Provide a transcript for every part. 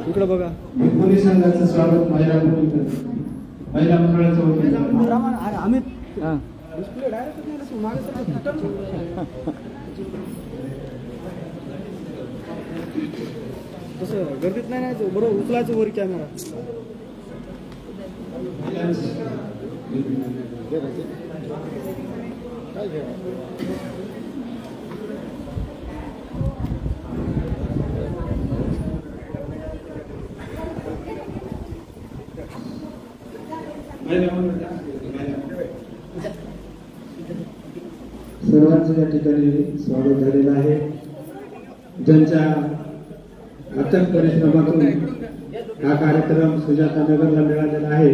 इकडे बघा पोलीस संघाचं स्वागत महिला मंडळाचं वतीने अमित तसं गर्दीत नाही नाही बरोबर उचलायचं वर कॅमेरा सर्वांचं या ठिकाणी स्वागत झालेलं आहे. ज्यांच्या अथक परिश्रमातून हा कार्यक्रम सुजाता नगरला मिळालेला आहे.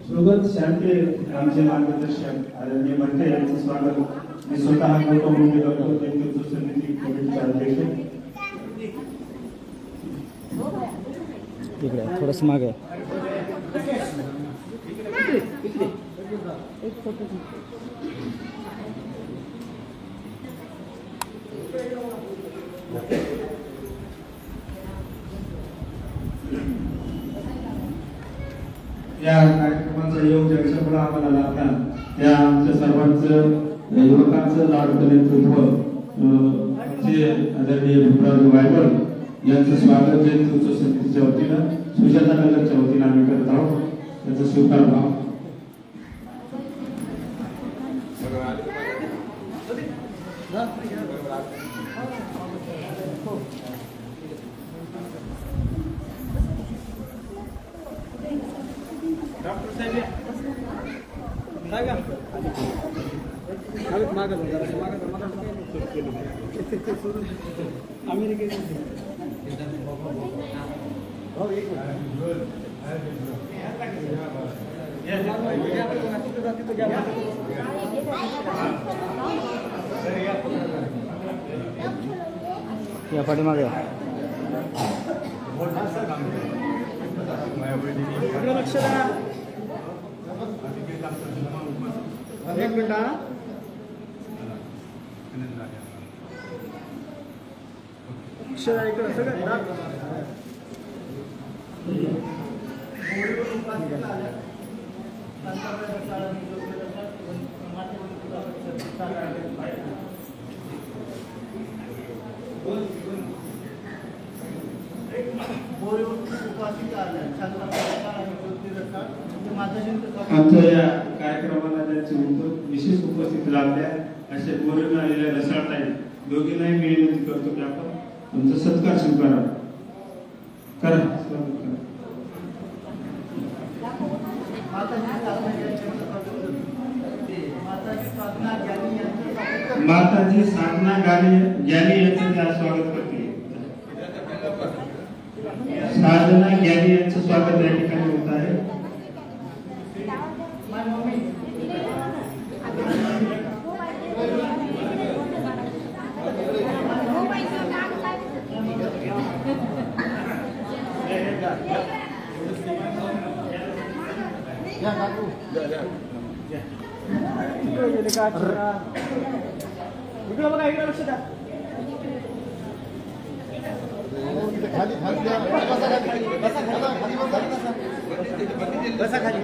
सुगत शांती आमचे मार्गदर्शक आदरणीय मंत्री यांचं स्वागत मी स्वतः गौतम मुंडे करतो. नेतृत्व समिती कमिटीचे अध्यक्ष इकडे थोडंसं मागे या कार्यक्रमाचा योग ज्यांच्याकडे आम्हाला लाभला त्या आमच्या सर्वांचं युवकांचं लाडकं नेतृत्व जे आदरणीय भिमराव वायकर यांचं स्वागत नेतृत्व समितीच्या वतीनं सुजाता नगरच्या वतीनं आम्ही करत आहोत. त्याचा स्वीकार भाव या पाठीमागे लक्ष द्या. एक मिनिट इकडे सगळं आमच्या या कार्यक्रमाला ज्यांचे विशेष उपस्थित लाभल्या असे बोलून आलेल्या रसाळताई दोघींनाही मी विनंती करतो की आपण तुमचा सत्कार स्वीकारा करा. माताजी साधना ज्ञानी यांचं त्या स्वागत करते. साधना ज्ञानी यांचं स्वागत या ठिकाणी होत आहे. इकडे बघा इकडे लक्ष द्या. खाली खाली बसा खाली.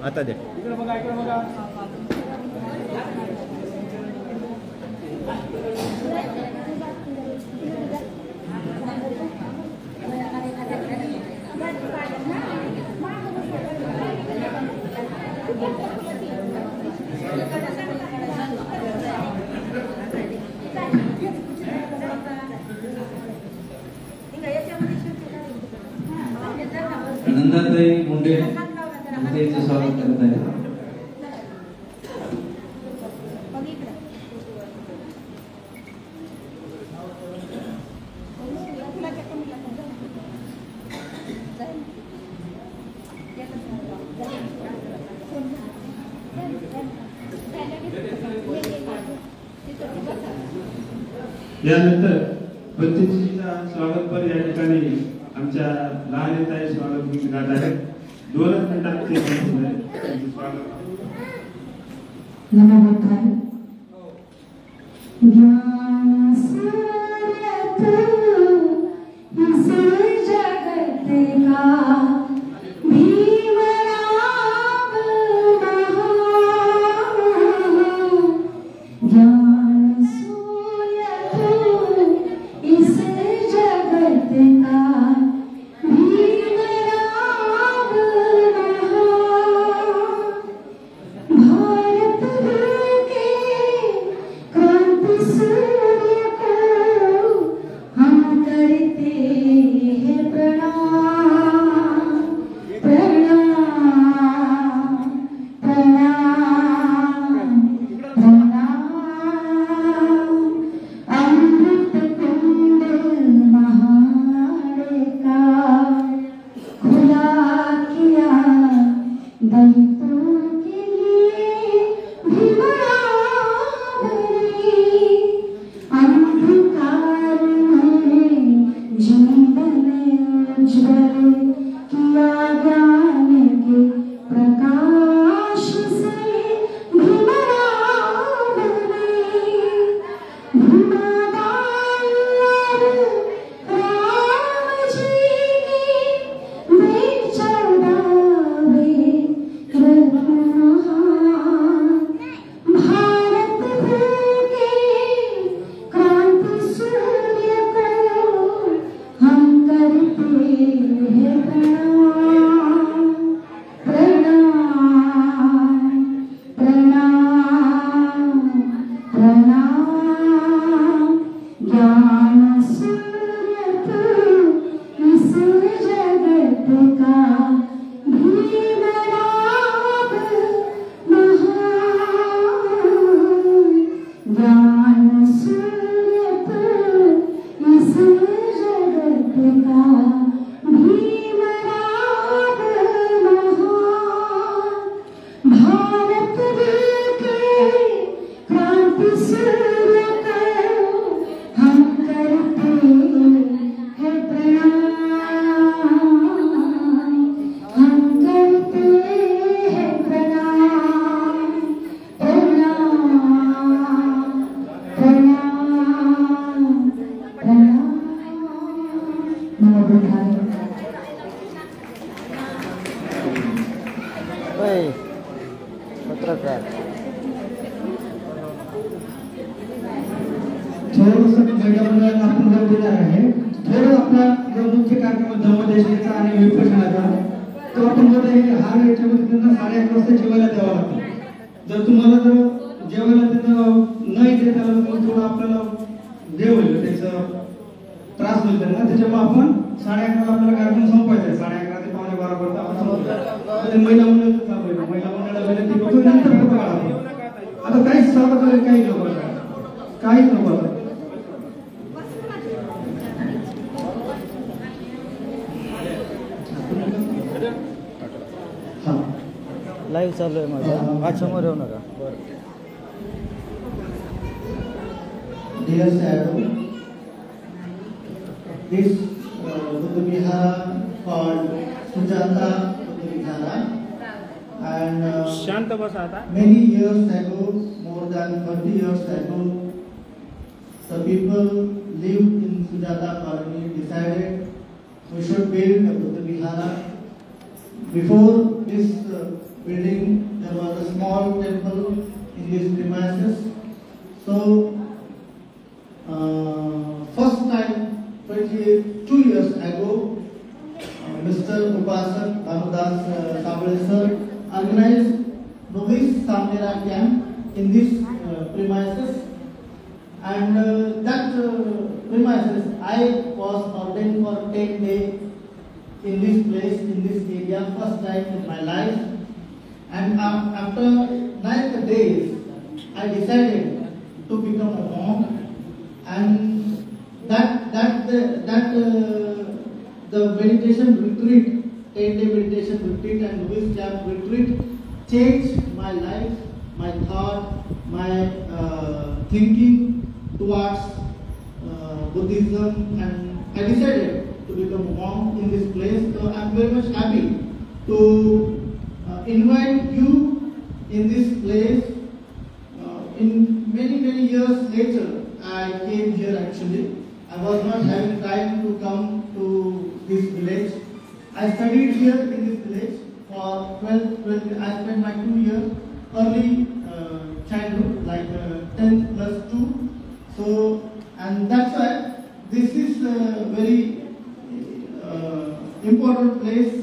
आता दे इकडे बघा इकडे बघा. नंदाताई मुंडे यांचं स्वागत करत आहे. यानंतर बत्तीसचा स्वागतपर या ठिकाणी आमच्या लहान नेता स्वागत गीत गात आहेत. 2 मिनिटात ते संपून जाईल. त्यांचं स्वागत. नमोबुद्धाय. ज्ञान सूर्य तू इस जगत का भीमराव महान. ज्ञान सूर्य तू इस जगत का भीमराव महान. भारत के क्रांति सूर्य को हम करते हैं प्रणाम. प्रणाम प्रणाम प्रणाम. अमृत कुंड महान का खुला किया दैत्यों के लिए भीमराव ने. अंधकार में जीवन उज्ज्वल किया ज्ञान के प्रकाश से भीमराव ने. भीमादार राम जी की वे 14वें रत्न महान. भारत के क्रांति सूर्य को हम करते हैं प्रणाम. प्रणाम प्रणाम प्रणाम. ज्ञान सूर्य तू इस जगत का भीमराव महान. ज्ञान सूर्य तू इस जगत का भीमराव महान. भारत के क्रांति सूर्य को हम करते हैं प्रणाम. हम करते हैं प्रणाम. प्रणाम प्रणाम प्रणाम. नमो बुद्धाय. पत्रकार थोडंसं भेटायला आपण जर देणार आहे. थोडं आपला जो मुख्य कार्यक्रम धम्मदेशीचा आणि विपश्यनाचा तो आपण जर हा याच्यामध्ये त्यांना 11:30 वाजता जेवायला द्यावा लागतो. जर तुम्हाला जर जेवायला त्यांना नाही देता आलं तर थोडं आपल्याला हे होईल, त्याचा त्रास होईल त्यांना. त्याच्यामुळे आपण 11:30 आपल्याला कार्यक्रम संपवायचा आहे. 11:30 ते 11:15 पर्यंत आपण संपवतो. महिला मंडळ चालू आहे. महिला मंडळाला विनंती करतो नंतर करतो आपण. आता काहीच स्वागत वगैरे काही नको, काहीच नको. लाईव्ह चालू आहे माझा. आज समोर येऊ नका. Dear Shadow, this Buddha Vihara called Sujata Buddha Vihara, and शांत बसा आता. many years ago, more than 30 years ago, the people lived in Sujata colony decided we should build a Buddha Vihara. Before this building, there was a small temple in these premises. So, first time 22 years ago, Mr. Upasak Bhanudas Sabale sir organized Novice Samnera camp in this premises, and that premises I was ordained for 10 days in this place, in this area, first time in my life. And after 9 days, I decided to become a monk, and the meditation retreat, 10-day meditation retreat and Buddhist camp retreat changed my life, my thought, my thinking towards Buddhism, and I decided to become monk in this place. So I am very much happy to invite you in this place. In many years later, I came here actually. I was not having time to come to this village. I studied here in this village for 12. I spent my 2 years early childhood, like 10 plus 2. So, and that's why this is a very important place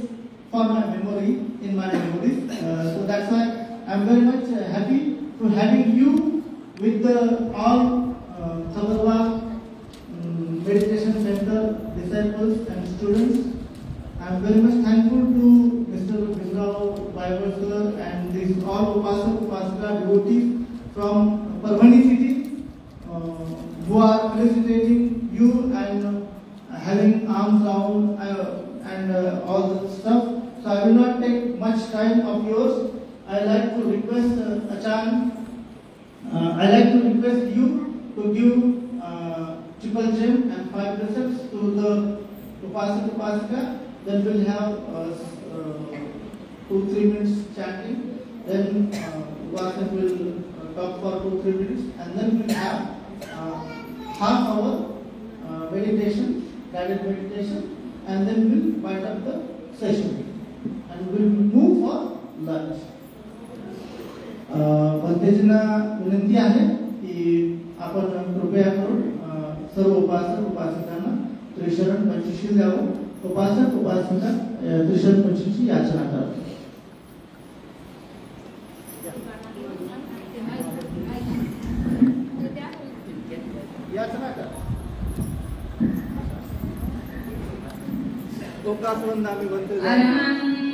for my memory, in my memories. So that's why I'm very much happy to having you with the all Sabarwal Meditation Center disciples and students. I'm very much thankful to Mr. Bimrao Bible sir and these all Upasak Upasaka devotees from Parvani city who are felicitating you and having arms round and all that stuff. So I will not take much time of yours. I like to request Achan. I like to request you to give triple gem and 5 precepts to the Upasak Upasaka. Then we'll have 2-3 minutes chanting. Then Upasak will talk for 2-3 minutes, and then we'll have half hour meditation, guided meditation, and then we'll wind up the session. And we'll move for lunch. पंडितजींना विनंती आहे की आपण कृपया करून सर्व उपासक उपासिकांना त्रिशरण पंचशील द्यावं. उपासक उपासिका त्रिशरण पंचशीलची याचना करावी. याचना करा. लोकासवंद आम्ही बनतो.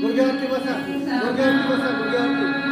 गुडघ्यावरती बसा. गुडघ्यावरती बसा. गुडघ्यावरती.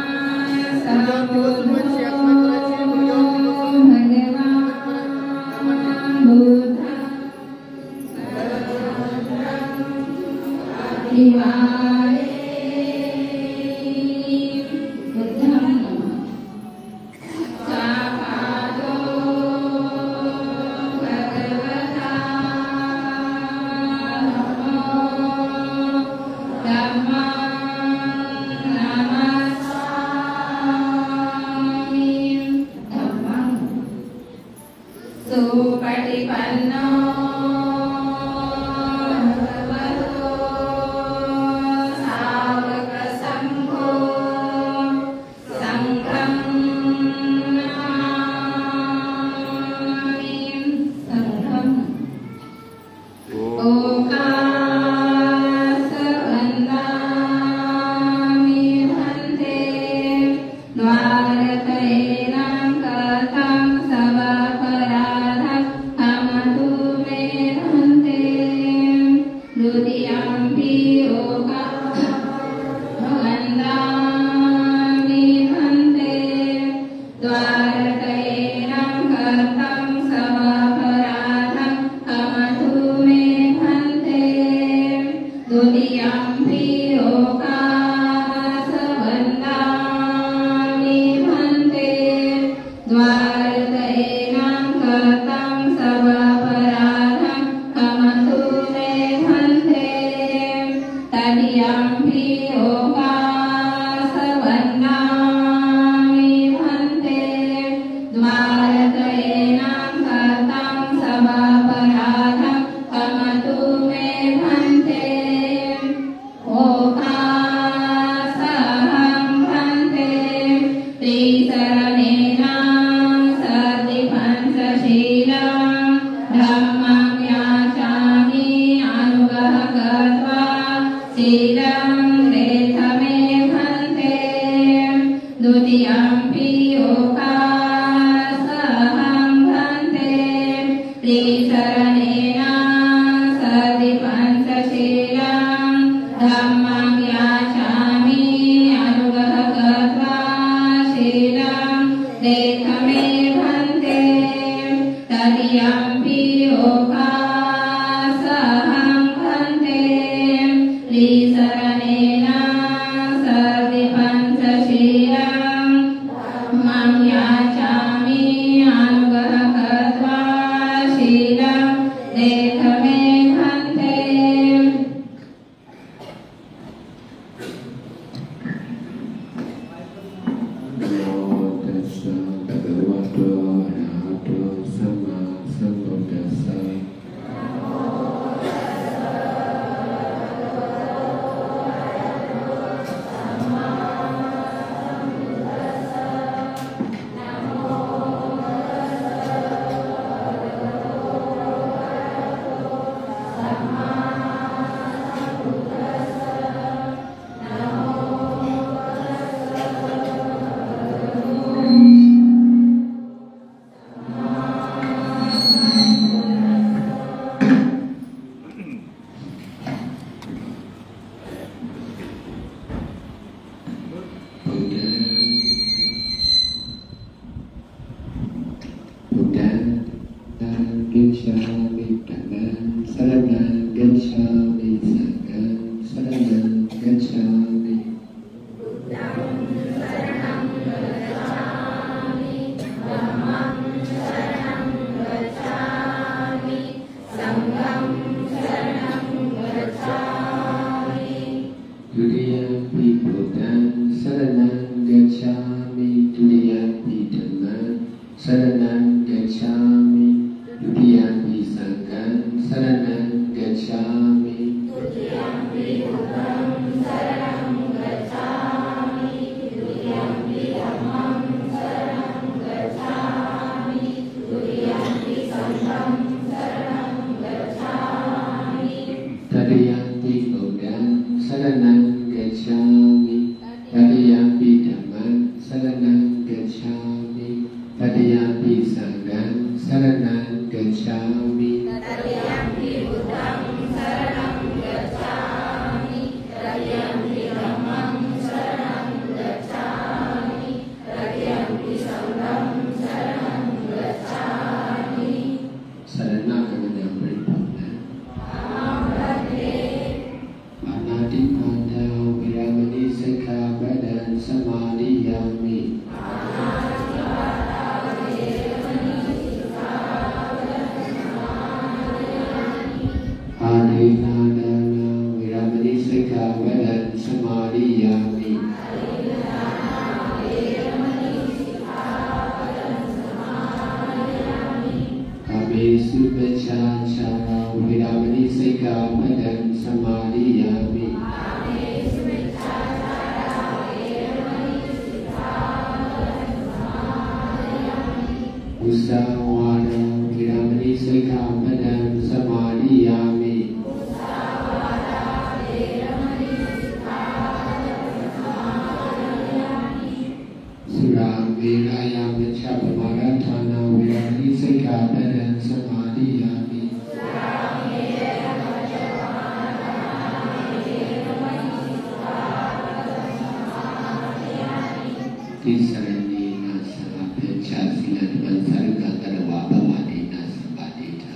Tisaranina Sarapyacha Silatman Sarikatarawa Bhavanina Sabadita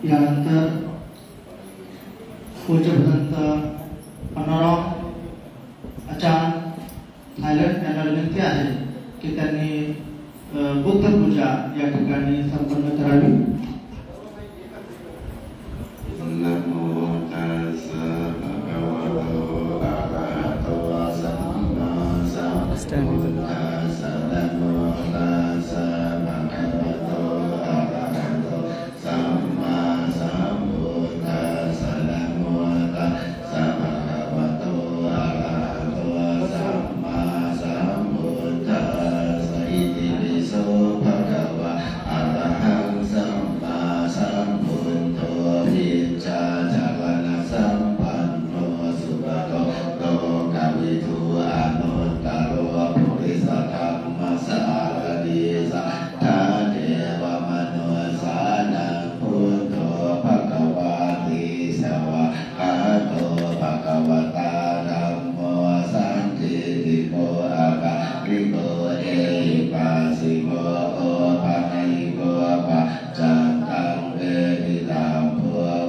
यानंतर पूज्यभदंत मनोरम आचार्य थायलंड यांना विनंती आहे की त्यांनी बुद्ध पूजा या ठिकाणी संपन्न करावी. नमो तस्सा भगवतो अरहतो सम्मा सम्बुद्धास्सा नमो तस्सा भगवतो अरहतो सम्मा सम्बुद्धास्सा नमो तस्सा भगवतो अरहतो सम्मा सम्बुद्धास्सा इति विसो भगवा अरहं सम्मा सम्बुद्धो विच्चा जगन्ना सम्पन्नो सुभगो लोकविदु अनुत्तरो पुरिसधम्मसारथि साधदेव मनुसानं पुद्धो भगवति सवहतो भगवता धम्मो संकीर्तितो अकारिको एकासिको ओपनैको पच्चन्तं वेदितं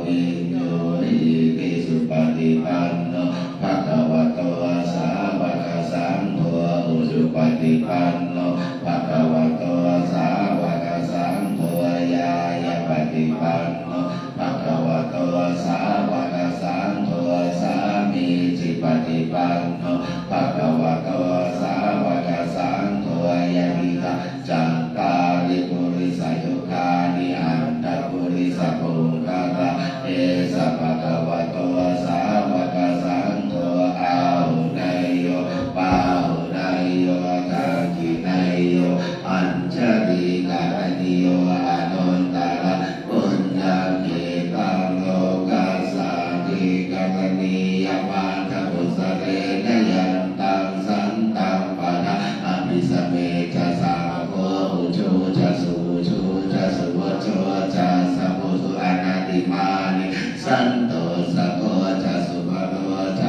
विञ्जो इति सुपतिपन्नो भगवतो सावक संघो सुपतिपन्नो भगवतो सावक संघो यायपतिपन्नो भगवतो सावक संघो सामीचिपतिपन्नो भगवतो सावक संघो यहिता चत्तारि पुरिसयुगानि अन्तपुरिसपुङ्गता एष भगवतो सावक संघो आहुनयो बाहुनयो दक्षिणयो अञ्जलिकरणियो अनन्तरं पुण्यकेतं लोकसाधिकरणीयपाठकुशलेन यन्तं सन्तं पदा अभिसमे च सामको उचो च सुचो च सुवचो च समुसु अनतिमानि सन्तो सको च सुभगो च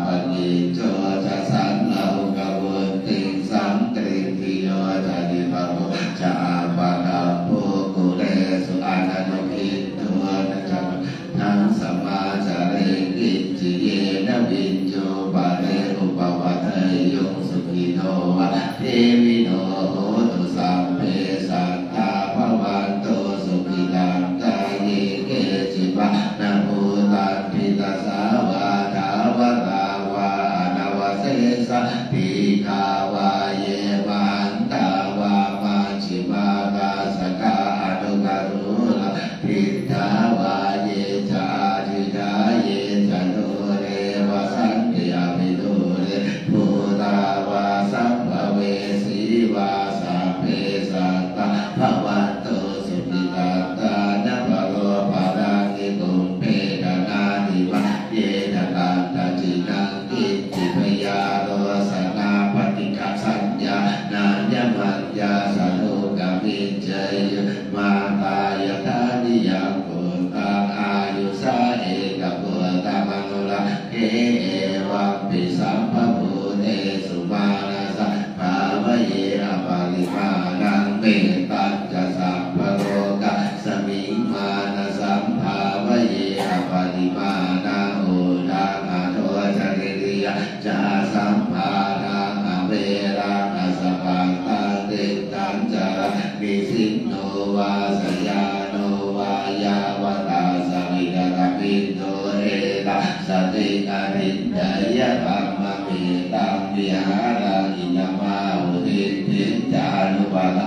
पञ्चो च सन्नहुकवुत्तिं संकृतियो च दिवगो च आपदम्भो कुलेषु अननुकिन्तो न च नं समाचरे किञ्चियेन विञ्जो बले उपवतयो सुखिनो वा देविनो होतु सम्मे सन्ता भवन्तो सुखिनं काये केचिवा न भूतान्वितसा वा धावता वा अनवशेष पीठा वा ये वान्ता वा माचिवा सका अनुकरूला पीठा वा ये चाजिदा ये चनूरे वसन्ति अभिदूरे भूता वा सम्भवेसि वा सभे सन्ता भवन्तो सुखितान्ता न भगो पराङ्गि कुम्भेदनानि वा येन कान्तचिनं किञ्चिभयारो सनापतिका संज्ञा नान्यमन्या सलोकविजय माता यथा नियं कुन्तां आयुषा एकभूतमनुला हे एवं सम्भूतेषु मानसा भावये अपरिमाणं वेत्तं च सम्भलोक समिं मानसं भावये अपरिमाणं ऊढामनोचरिर्य च सम्भारां अवेरां असपन्तं दित्तं च विसिन्नो वा सयानो वा यावता सविगतपिन्दो एता सति अनिन्दय ब्रह्ममेतं विहारं इयमाहुतिं जानुपदा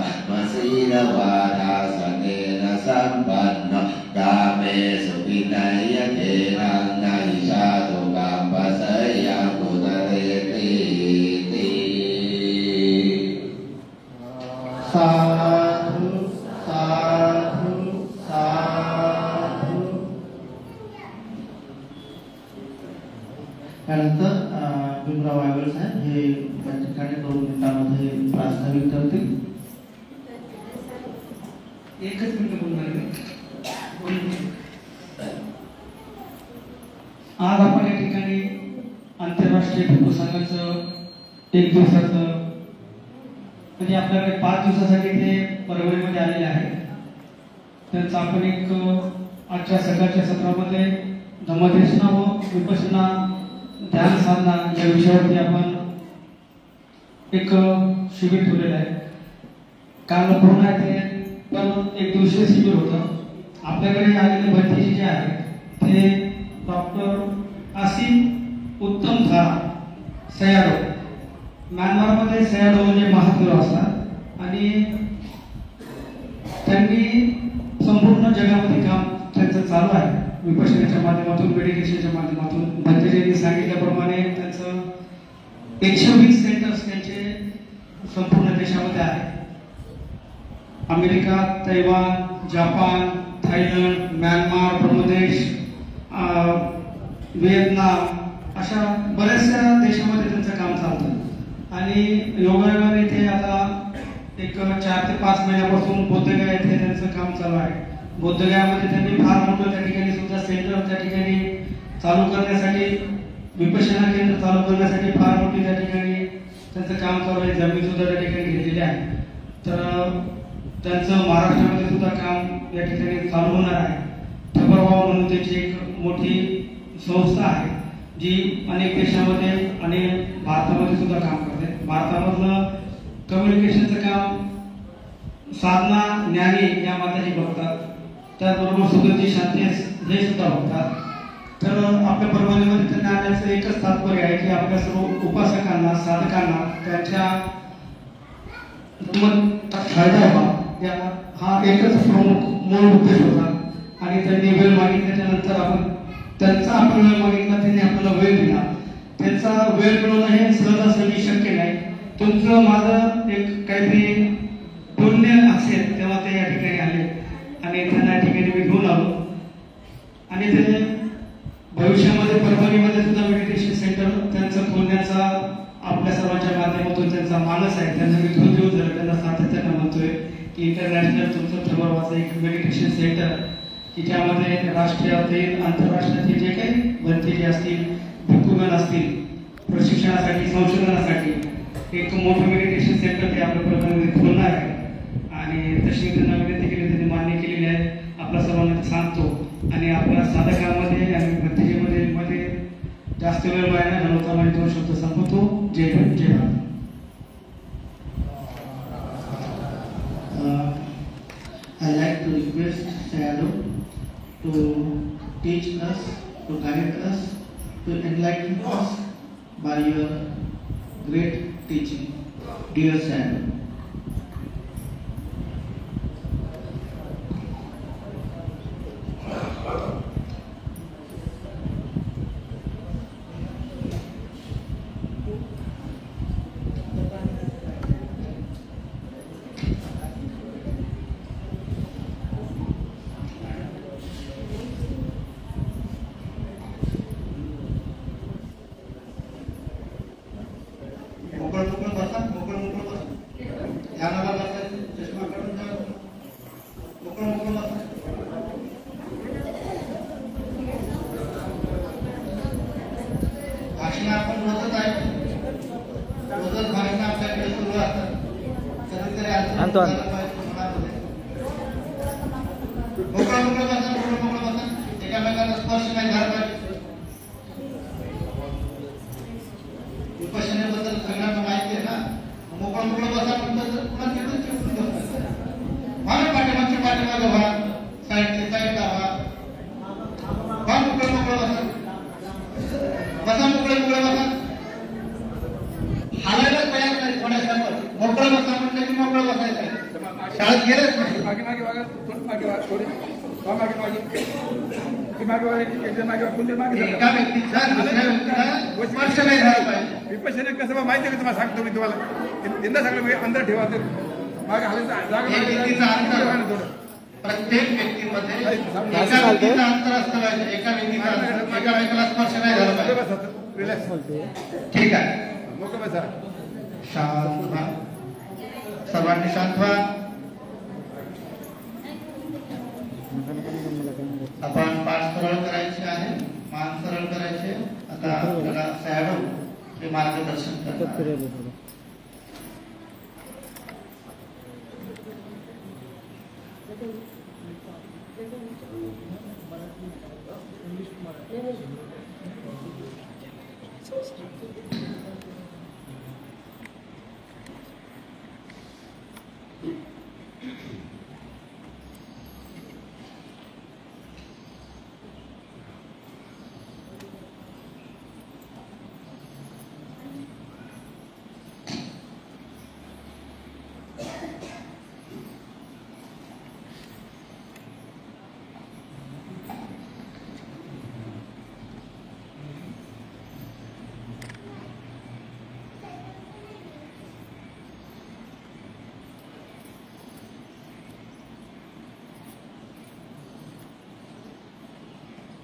मसीरवादासनेन सम्पन्नो कामेषु विनयतेन नैषातु काम्बसयं कुदरेति साधु साधु साधु. यानंतर भीमराव वायवळ साहेब हे त्या ठिकाणी 2 मिनिटांमध्ये प्रास्ताविक करतील. एकच मिनिट बोलणार आहे. आज आपण या ठिकाणी आंतरराष्ट्रीय भिक्खू संघाचं 1 दिवसाचं म्हणजे आपल्याकडे 5 दिवसासाठी ते परभणीमध्ये आलेले आहे. त्यांचं आपण एक आजच्या सकाळच्या सत्रामध्ये धम्मदेशना व विपश्यना ध्यान साधना या विषयावरती आपण एक शिबिर ठेवलेलं आहे. काल पूर्ण आहे ते पण 1 दिवसीय शिबिर होतं. आपल्याकडे आलेले भरतीचे जे आहे ते डॉक्टर आसिफ उत्तम खारा सयाडो, म्यानमारमध्ये सयाडो म्हणजे महात्मा असतात आणि त्यांनी संपूर्ण जगामध्ये काम त्यांचं चालू आहे. विपश्यनाच्या माध्यमातून, मेडिटेशनच्या माध्यमातून भंतेजींनी सांगितल्याप्रमाणे त्यांचं 120 सेंटर्स त्यांचे संपूर्ण देशामध्ये आहे. America, Taiwan, Japan, Thailand, Myanmar, Bangladesh, Vietnam अशा बऱ्याचशा देशामध्ये त्यांचं काम चालतं आणि योगायोगाने ते आता एक 4 ते 5 महिन्यापासून बोधगया येथे त्यांचं काम चालू आहे. बोधगयामध्ये त्यांनी फार मोठं त्या ठिकाणी सुद्धा सेंटर त्या ठिकाणी चालू करण्यासाठी, विपश्यना केंद्र चालू करण्यासाठी फार मोठी त्या ठिकाणी त्यांचं काम चालू आहे. जमीन सुद्धा त्या ठिकाणी घेतलेली आहे. तर त्यांचं महाराष्ट्रामध्ये सुद्धा काम या ठिकाणी चालू होणार आहे. ठबरभाव म्हणून त्याची एक मोठी संस्था आहे जी अनेक देशामध्ये आणि भारतामध्ये सुद्धा काम करते. भारतामधलं कम्युनिकेशनचं काम साधना ज्ञानी या माताजी बघतात, त्याचबरोबर सुगंधी शांती हे सुद्धा बघतात. तर आपल्या परभणीमध्ये त्यांना आणण्याचं एकच तात्पर्य आहे की आपल्या सर्व उपासकांना, साधकांना त्यांच्या फायदा व्हावा हा एकच प्रमुख मूळ उद्देश होता. आणि त्यांनी वेळ मागितल्याच्या नंतर आपण वेळ मागितला, त्यांनी आपल्याला वेळ दिला. त्यांचा वेळ मिळवणं हे सहजासहजी शक्य नाही. तुमचं माझं एक काहीतरी पुण्य असेल तेव्हा ते या ठिकाणी आले आणि त्यांना या ठिकाणी मी घेऊन आलो. आणि ते भविष्यामध्ये परभणीमध्ये सुद्धा मेडिटेशन सेंटर त्यांचं खोलण्याचा आपल्या सर्वांच्या माध्यमातून त्यांचा मानस आहे. त्यांना मी घेऊन देऊ झालं, त्यांना सातत्यानं म्हणतोय की इंटरनॅशनल तुमचं ठबरवाचं एक मेडिटेशन सेंटर की ज्यामध्ये राष्ट्रीय आंतरराष्ट्रीय जे काही भरती जे असतील, भिक्खुगण असतील, प्रशिक्षणासाठी, संशोधनासाठी एक मोठं मेडिटेशन सेंटर ते आपल्या परभणीमध्ये खोलणार आहे. आणि तशी त्यांना विनंती केली, त्यांनी मान्य केलेली आहे. आपल्या सर्वांना सांगतो आणि आपल्या साधकांमध्ये आणि भरतीमध्ये जास्त वेळ वाया न घालवता माझे 2 शब्द संपवतो. जय भीम, जय Bharat. I like to request Sayadaw to teach us, to guide us, to enlighten us by your great teaching. Dear Sayadaw. विपश्यनेबद्दल सगळ्यांना माहिती आहे ना. मोकळं बसा म्हणतात पुन्हा तिथून चिपकून बसतात. पाठीमागे व्हा, साईडला व्हा, मोकळं बसा बसा. हालायलाच तयार नाही थोड्याशा मोकळं बसा म्हटलं की मोकळं बसायचं आहे. शाळेत गेलंच नाही. एका व्यक्तीचा दुसऱ्या व्यक्तीला स्पर्श नाही झाला पाहिजे. विपश्यना कसं माहिती आहे का तुम्हाला सांगतो मी तुम्हाला यंदा सगळं अंतर ठेवा मागे प्रत्येक व्यक्तीमध्ये एका व्यक्तीचं अंतर असतं पाहिजे. एका व्यक्तीला स्पर्श नाही झाला पाहिजे. रिलॅक्स. ठीक आहे. मोकळं बसा. शांत व्हा. सर्वांनी शांत व्हा. आपण पाठ सरळ करायचे आहे, मान सरळ करायचे. आता आपल्याला सॅडो हे मार्गदर्शन करणार.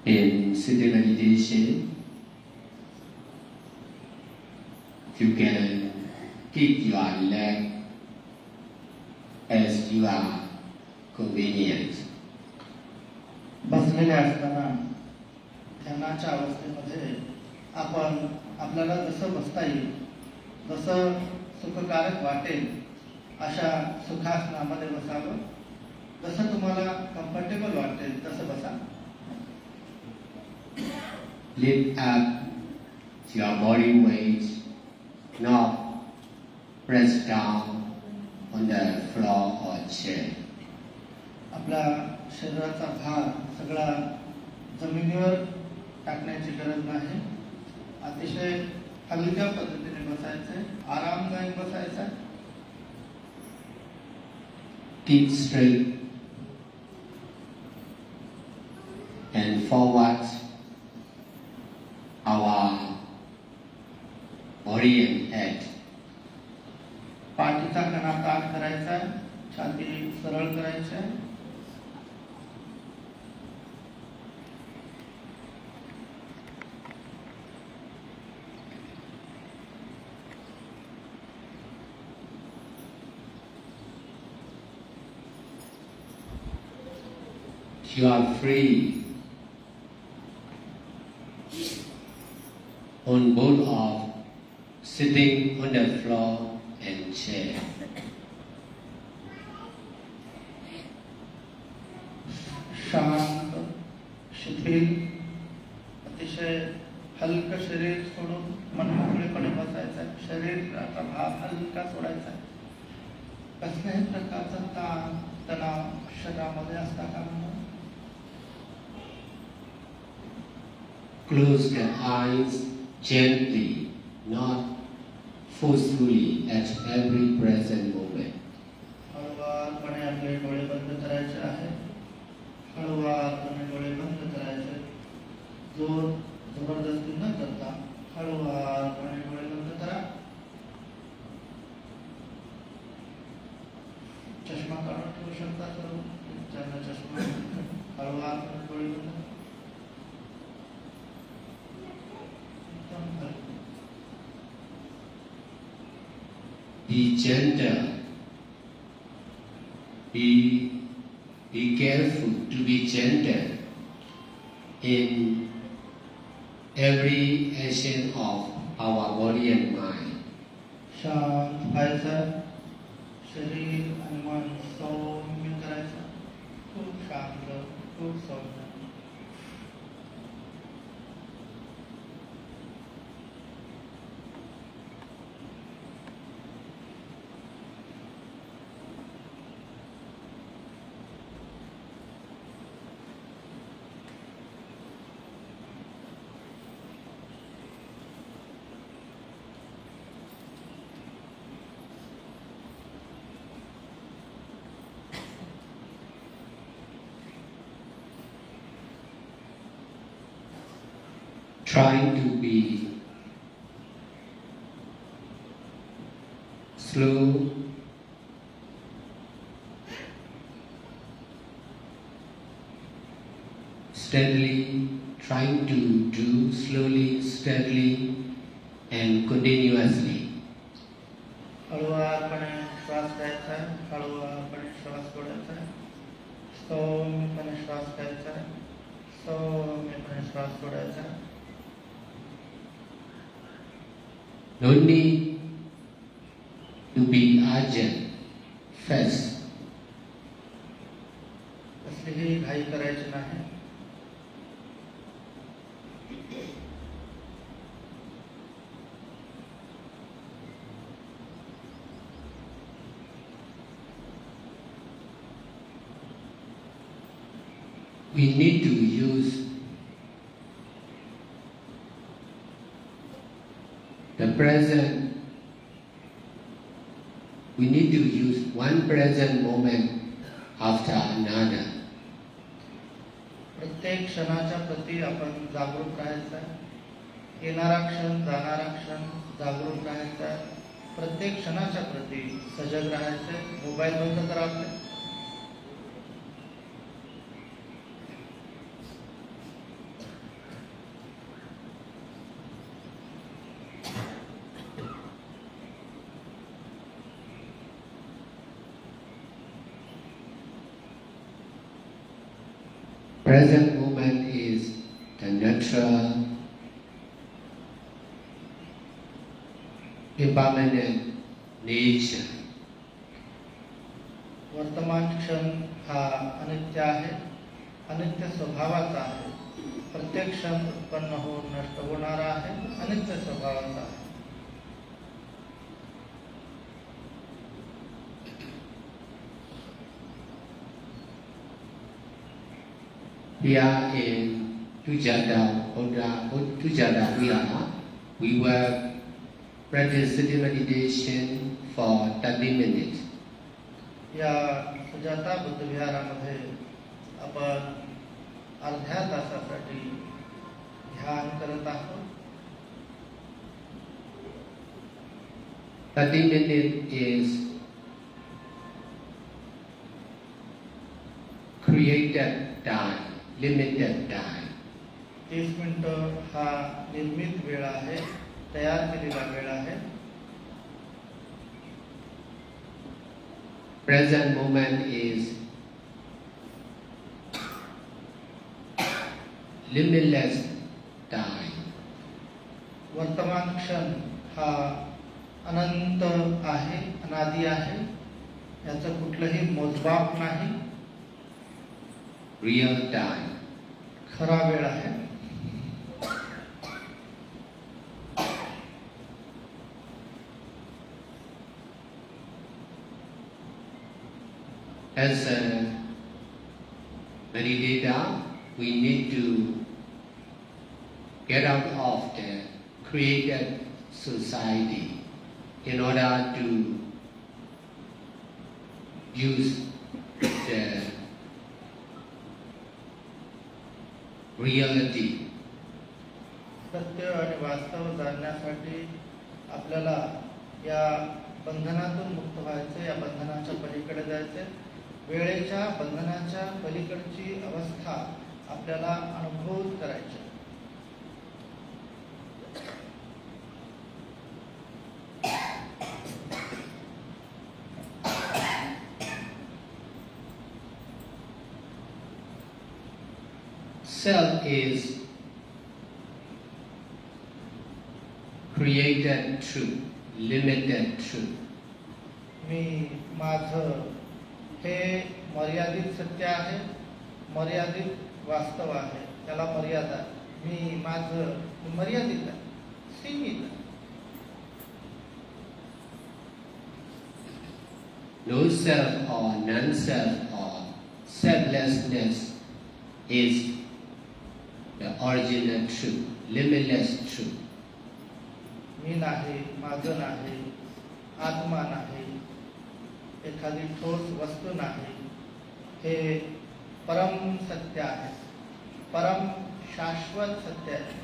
In sitting meditation, you can keep your leg as you are convenient. बसलेले असताना ध्यानाच्या अवस्थेमध्ये आपण आपल्याला जसं बसता येईल, जसं सुखकारक वाटेल अशा सुखासनामध्ये बसावं. जसं तुम्हाला कम्फर्टेबल वाटेल तसं बसा. Lift up your body weight, not press down on the floor or chair. आपल्या शरीराचा भार सगळा जमिनीवर टाकण्याची गरज नाही. अतिशय हलक्या पद्धतीने बसायचे, आरामदायक बसायचं. Keep straight and forward our body and head. पाठीचा कणा ताठ करायचा, छाती सरळ करायची. You are free on both of sitting on the floor and chair. शांत, शिथिल, अतिशय हलकं शरीर सोडून मनमोकळेपणे बसायचं. शरीराचा भार हलका सोडायचा. कसल्याही प्रकारचा ताण तणाव शरीरामध्ये असता कामा नये. Close the eyes gently, not forcefully at every present moment. हळुवारपणे आपले डोळे बंद करायचे आहे. हळुवारपणे डोळे बंद करायचे. जबरदस्ती न करता हळुवारपणे डोळे बंद करा. चष्मा काढून ठेवू शकता सर्व. ज्यांना चष्मा हळुवारपणे डोळे बंद करा. Be gentle. Be careful to be gentle in every action of our body and mind. शांत व्हायचं. शरीर आणि मन सौम्य करायचं. खूप शांत, खूप सौम्य. Trying to be slow, steadily, trying to do slowly, steadily, and continuously. हळूवारपणे श्वास घ्यायचा आहे, हळूवारपणे श्वास सोडायचा आहे, सौम्यपणे श्वास घ्यायचा आहे, सौम्यपणे श्वास सोडायचा आहे. No need to be urgent, fast. कसलीही घाई करायची नाही. We need to use the present. We need to use one present moment after another. प्रत्येक क्षणाच्या प्रती आपण जागरूक राहायचं आहे. येणारा क्षण, जाणारा क्षण जागरूक राहायचा आहे. प्रत्येक क्षणाच्या प्रती सजग राहायचं आहे. मोबाईल बंद करा आपले. Present moment is the natural, impermanent nature. वर्तमान क्षण हा अनित्य आहे, अनित्य स्वभावाचा आहे. प्रत्येक क्षण उत्पन्न होऊन नष्ट होणारा आहे, अनित्य स्वभावाचा आहे. Here in Tujada Vihara, we will practice sitting meditation for 30 minutes. या सुजाता बुद्ध विहारामध्ये आपण अर्ध्या तासासाठी ध्यान करत आहोत. 30 minutes is created time. Limited time. 30 मिनिटं हा निर्मित वेळ आहे, तयार केलेला वेळ आहे. Present moment is limitless time. वर्तमान क्षण हा अनंत आहे, अनादि आहे. याचं कुठलंही मोजमाप नाही. Real time. खरा वेळ आहे. As a meditator, we need to get out of the created society in order to use the reality. सत्य आणि वास्तव जाणण्यासाठी आपल्याला या बंधनातून मुक्त व्हायचे, या बंधनाच्या पलीकडे जायचे. वेळेच्या बंधनाच्या पलीकडची अवस्था आपल्याला अनुभव करायची. Self is created truth, limited truth. मी माझं हे मर्यादित सत्य आहे, मर्यादित वास्तव आहे. त्याला मर्यादा. मी माझं मर्यादित आहे, सीमित आहे. No self or non-self or selflessness is the original truth, limitless truth. मी नाही, माझं नाही, आत्मा नाही, एखादी ठोस वस्तू नाही. हे परम सत्य आहे, परम शाश्वत सत्य आहे.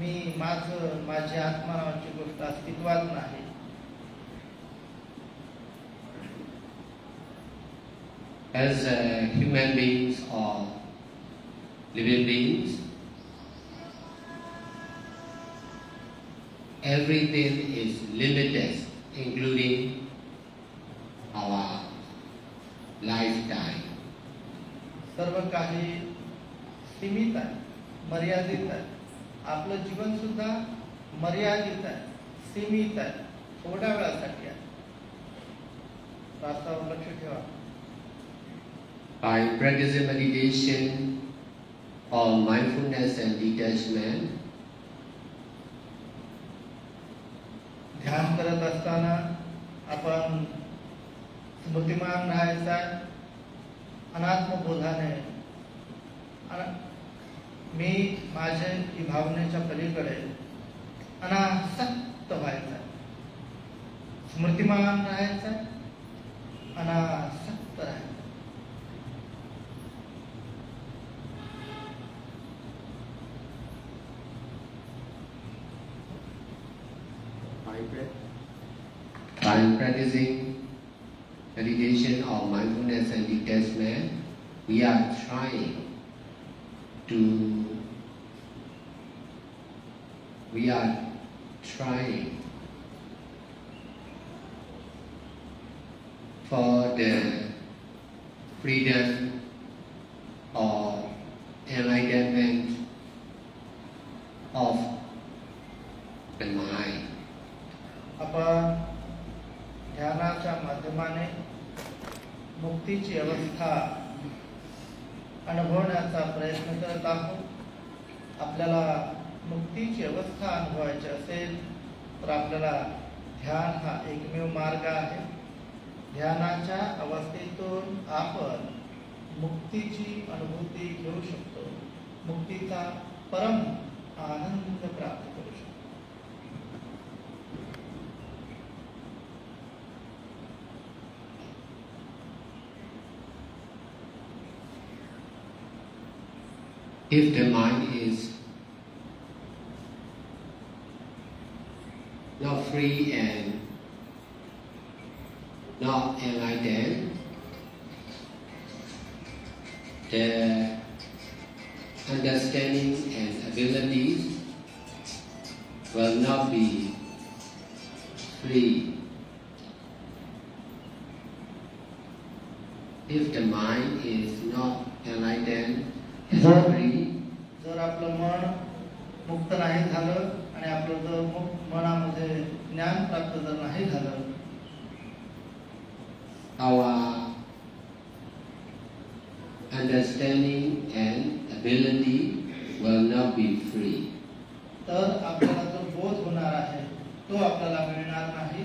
मी माझं, माझी आत्मा नावाची गोष्ट अस्तित्वात नाही. As human beings or living beings. Everything is limited, including our lifetime. सर्व काही सीमित आहे, मर्यादित आहे. आपलं जीवन सुद्धा मर्यादित आहे, सीमित आहे, थोड्या वेळासाठी आहे. वास्तवावर लक्ष ठेवा. By practicing meditation or mindfulness and detachment, ध्यान करत असताना आपण स्मृतिमान राहायचं आहे, अनात्मबोधाने मी माझे ही भावनेच्या पलीकडे अनासक्त व्हायचं आहे, स्मृतिमान राहायचं आहे, अनासक्त राहायचं. By practicing meditation or mindfulness and detachment, we are trying for the freedom or enlightenment of the mind. आपण ध्यानाच्या माध्यमाने मुक्तीची अवस्था अनुभवण्याचा प्रयत्न करत आहोत. आपल्याला मुक्तीची अवस्था अनुभवायची असेल तर आपल्याला ध्यान हा एकमेव मार्ग आहे. ध्यानाच्या अवस्थेतून आपण मुक्तीची अनुभूती घेऊ शकतो, मुक्तीचा परम आनंद प्राप्त करू शकतो. If the mind is not free and not enlightened, the understanding and abilities will not be free. If the mind is not enlightened, जर आपलं मन मुक्त नाही झालं आणि आपलं जर मनामध्ये ज्ञान प्राप्त जर नाही झालं, our understanding and ability will not be free. तर आपल्याला जो बोध होणार आहे तो आपल्याला मिळणार नाही.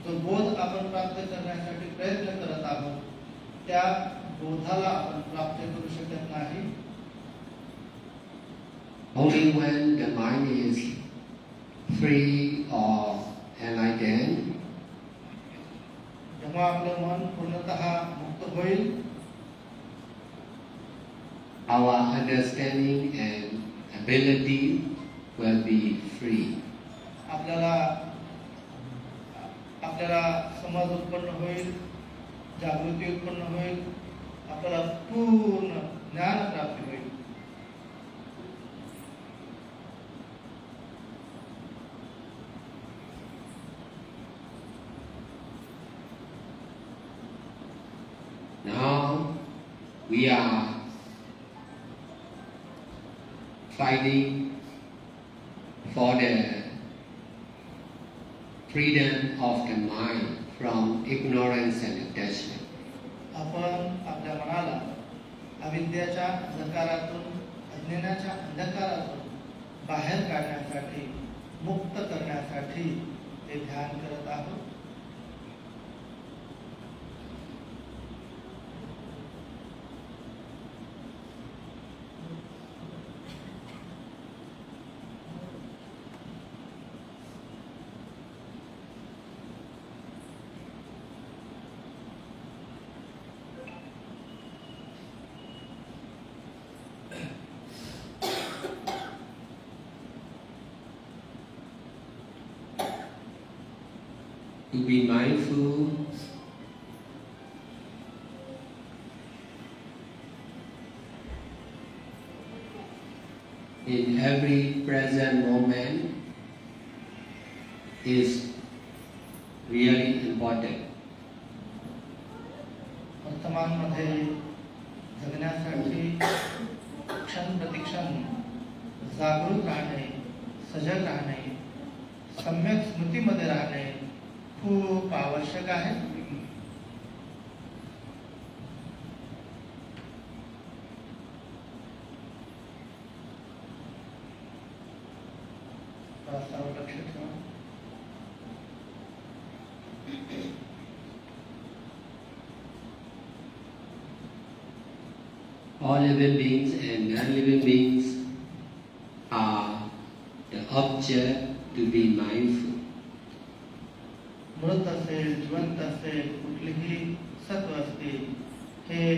जो बोध आपण प्राप्त करण्यासाठी प्रयत्न करत आहोत त्या बोधाला आपण प्राप्त करू शकत नाही. Only when the mind is free or enlightened, जेव्हा आपलं मन पूर्णतः मुक्त होईल, our understanding and ability will be free. आपल्याला समज उत्पन्न होईल, जागृती उत्पन्न होईल, आपल्याला पूर्ण ज्ञान प्राप्त होईल. Now we are fighting for the freedom of the mind from ignorance and attachment. आपण आपल्या मनाला अविद्याच्या अंधकारातून, अज्ञानाच्या अंधकारातून बाहेर काढण्यासाठी, मुक्त करण्यासाठी हे ध्यान करत आहोत. To be mindful in every present moment is really important. वर्तमानमध्ये जगण्यासाठी क्षण प्रतिक्षण जागरूक राहणे, सजग राहणे, सम्यक स्मृतीमध्ये राहणे खूप आवश्यक आहे. लक्ष ठेवा. All living beings and non-living beings are the object to be mindful. मृत असेल, जिवंत असेल, कुठलीही सत्व असतील, हे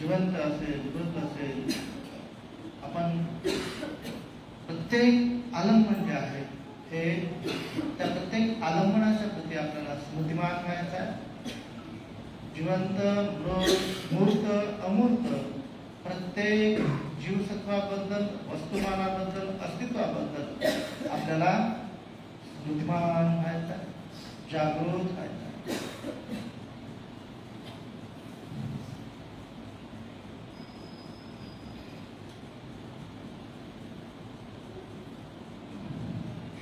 जिवंत असेल, मृत असेल, आपण प्रत्येक आलंबन जे आहे हे त्या प्रत्येक आलंबनाच्या प्रती आपल्याला स्मृतिमान व्हायचं आहे. जिवंत, मृत, मूर्त, अमूर्त प्रत्येक जीवसत्वाबद्दल, वस्तुमानाबद्दल, अस्तित्वाबद्दल आपल्याला स्मृतिमान व्हायचं आहे, जागृत व्हायचं आहे.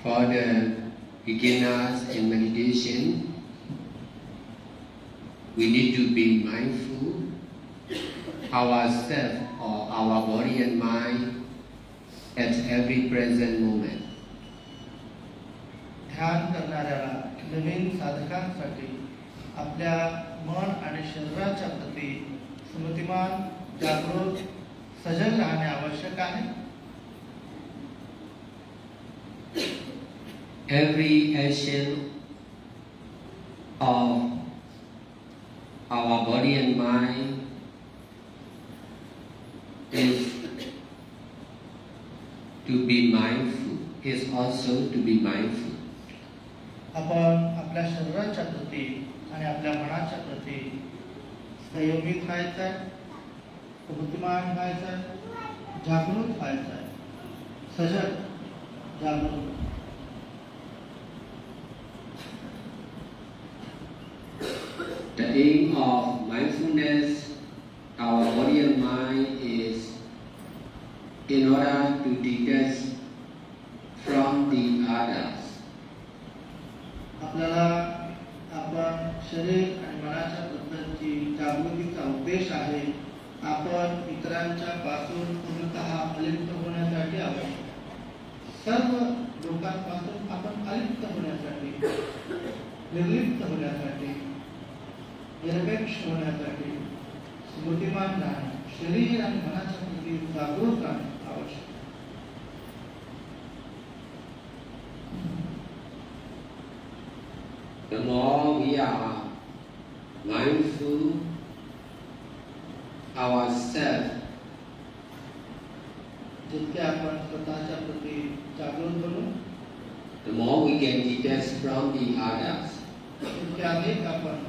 For the beginners in meditation, we need to be mindful ourselves or our body and mind at every present moment. ध्यान करणाऱ्याला, नवीन साधकांसाठी आपल्या मन आणि शरीराच्या प्रती स्मृतिमान, जागृत, सजग राहणे आवश्यक आहे. Every action of our body and mind is to be mindful, is also to be mindful. आपण आपल्या शरीराच्या प्रती आणि आपल्या मनाच्या प्रती संयमित व्हायचं आहे, स्मृतिमान व्हायचं आहे, जागृत व्हायचं आहे, सजग, जागृत. The aim of mindfulness, our body and mind, is in order to detach from the others. आपल्याला आपण शरीर आणि मनाच्या बद्दलची जागृतीचा उद्देश आहे. आपण इतरांच्या पासून पूर्णतः अलिप्त होण्यासाठी आवश्यक. सर्व लोकांपासून आपण अलिप्त होण्यासाठी, निर्लिप्त होण्यासाठी, निरपेक्ष होण्यासाठी स्मृतिमान राहणे, शरीर आणि मनाच्या प्रती जागरूक राहणे आवश्यक. The more we are mindful ourselves, जितके आपण स्वतःच्या प्रती जागरूक बनू, the more we can detach from the others. तितके अधिक आपण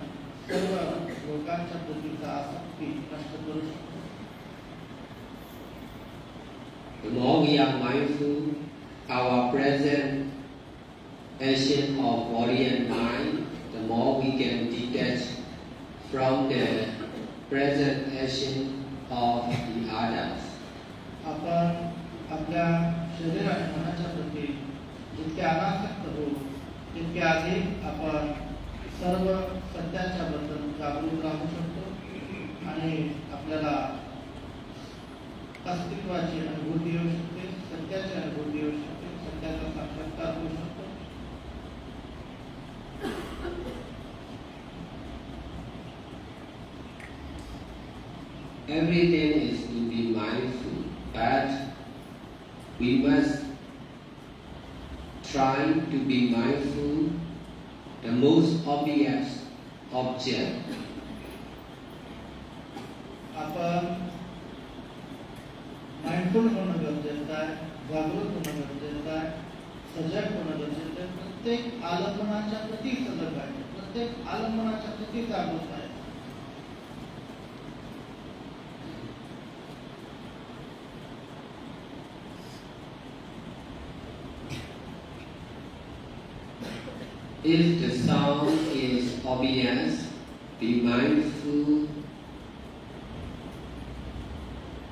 सर्व लोकांच्या प्रतीचा आसक्ती नष्ट करू शकतो. The more we are mindful our present action of body and mind, the more we can detach from the present action of the others. आपण आपल्या शरीर आणि मनाच्या प्रती जितके अनासक्त होऊ, तितके अधिक आपण सर्व सत्याच्या बद्दल जागरूक राहू शकतो आणि आपल्याला अस्तित्वाची अनुभूती येऊ शकते, सत्याची अनुभूती येऊ शकते, सत्याचा साक्षात्कार होऊ शकतो. Everything is to be mindful, but we must try to be mindful the most obvious object. आपण माइंडफुल होणं गरजेचं आहे, जागरूक होणं गरजेचं आहे, सजग होणं गरजेचं आहे. प्रत्येक आलंबनाच्या प्रती सजग आहे, प्रत्येक आलंबनाच्या प्रती जागरूक आहे. If the sound is obvious, be mindful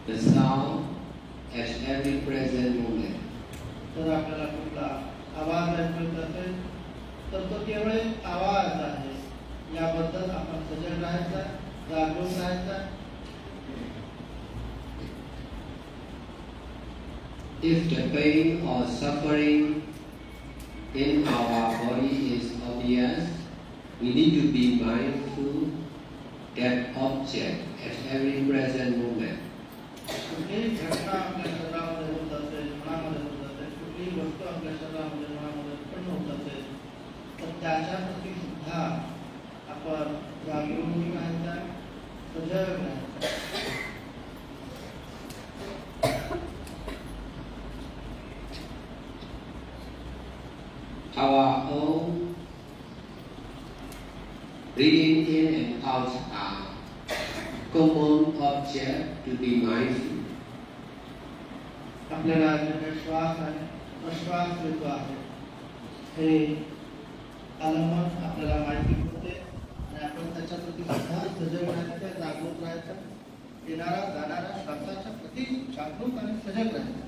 the sound at every present moment. जर आपल्याला कुठला आवाज ऐकू येत असेल तर तो केवळ एक आवाज आहे, याबद्दल आपण सजग राहायचा, जागरूक राहायचा. If the pain or suffering in our body is obvious, we need to be mindful that object at every present moment. कुठलीही घटना आपल्या शरीरामध्ये होत असेल, मनामध्ये होत असेल, कुठलीही गोष्ट आपल्या शरीरामध्ये मनामध्ये उत्पन्न होत असेल तर त्याच्या प्रती सुद्धा आपण जागरूक राहायचा, सजग राहायचा. Our own breathing in and out are common object to be mindful. आपल्याला जे काही श्वास आहे, प्रश्वास येतो आहे, हे आलंबन आपल्याला माहिती होते आणि आपण त्याच्या प्रती सुद्धा सजग राहायचं, जागरूक राहायचं. येणारा जाणाऱ्या श्वासाच्या प्रती जागरूक आणि सजग राहायचं.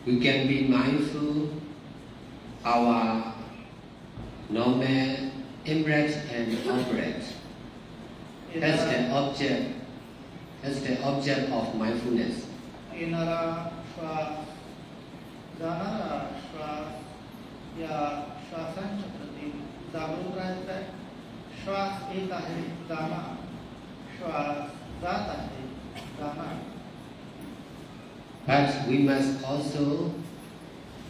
We can be mindful our normal in-breath and out-breath as the object of mindfulness. येणारा श्वास, जाणारा श्वास, या श्वासांच्या प्रती जागरूक राहायचं आहे. श्वास येत आहे, जाणार, श्वास जात आहे, जाणार. But we must also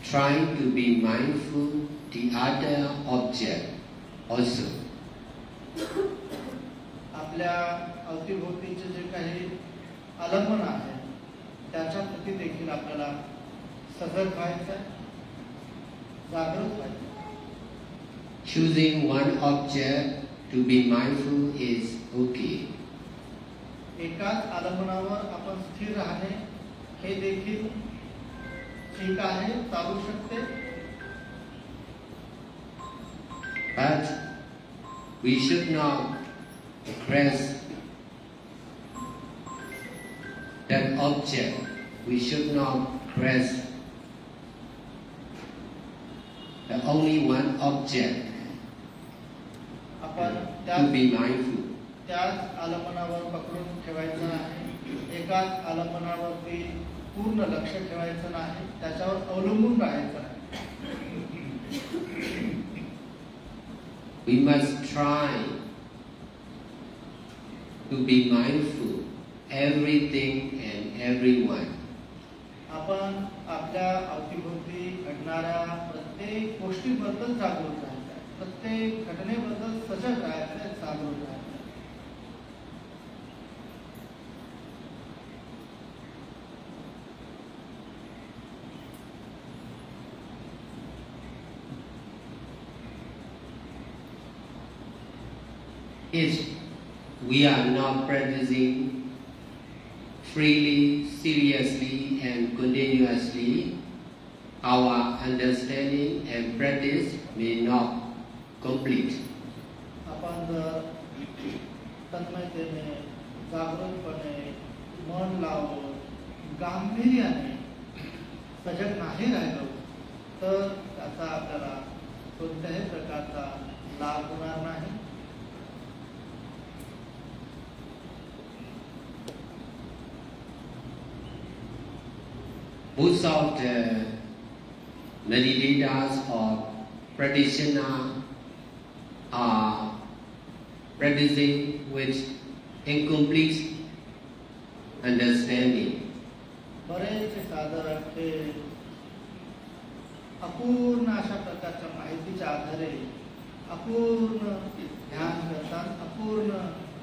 try to be mindful the other object also. आपल्या अवतीभोवतीचे जे काही आलंबन आहे त्याच्या प्रती देखील आपल्याला सजग व्हायचं, जागरूक व्हायचं. Choosing one object to be mindful is okay. एकाच आलंबनावर आपण स्थिर राहणे हे देखील ठीक आहे, चालू शकते. But we should not grasp that object. We should not grasp the only one object आपण to be mindful. त्याच आलंबनावर पकडून ठेवायचं नाही, एकाच आलंबनावरती पूर्ण लक्ष ठेवायचं नाही, त्याच्यावर अवलंबून राहायचं नाही. We must try to be mindful everything and everyone. आपण आपल्या अवतीभोवती घडणाऱ्या प्रत्येक गोष्टीबद्दल जागरूक राहायचं, प्रत्येक घटनेबद्दल सजग राहायचं, जागरूक राहायचं. If we are not practicing freely, seriously and continuously, our understanding and practice may not complete. आपण जर तन्मयतेने, जागरूकपणे, मन लावून, गांभीर्याने सजग नाही राहिलो तर त्याचा आपल्याला कोणत्याही प्रकारचा लाभ होणार नाही. Most of the meditators or practitioners are practicing with incomplete understanding. बरेचसे साधक हे अपूर्ण अशा प्रकारच्या माहितीच्या आधारे अपूर्ण ध्यान करतात, अपूर्ण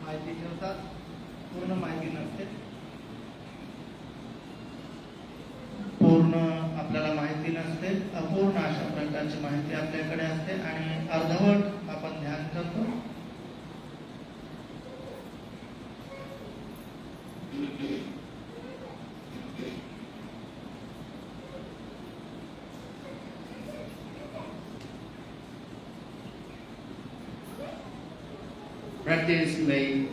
माहिती ठेवतात, पूर्ण माहिती नसते. पूर्ण आपल्याला माहिती नसते, अपूर्ण अशा प्रकारची माहिती आपल्याकडे असते आणि अर्धवट आपण ध्यान करतो. Practice makes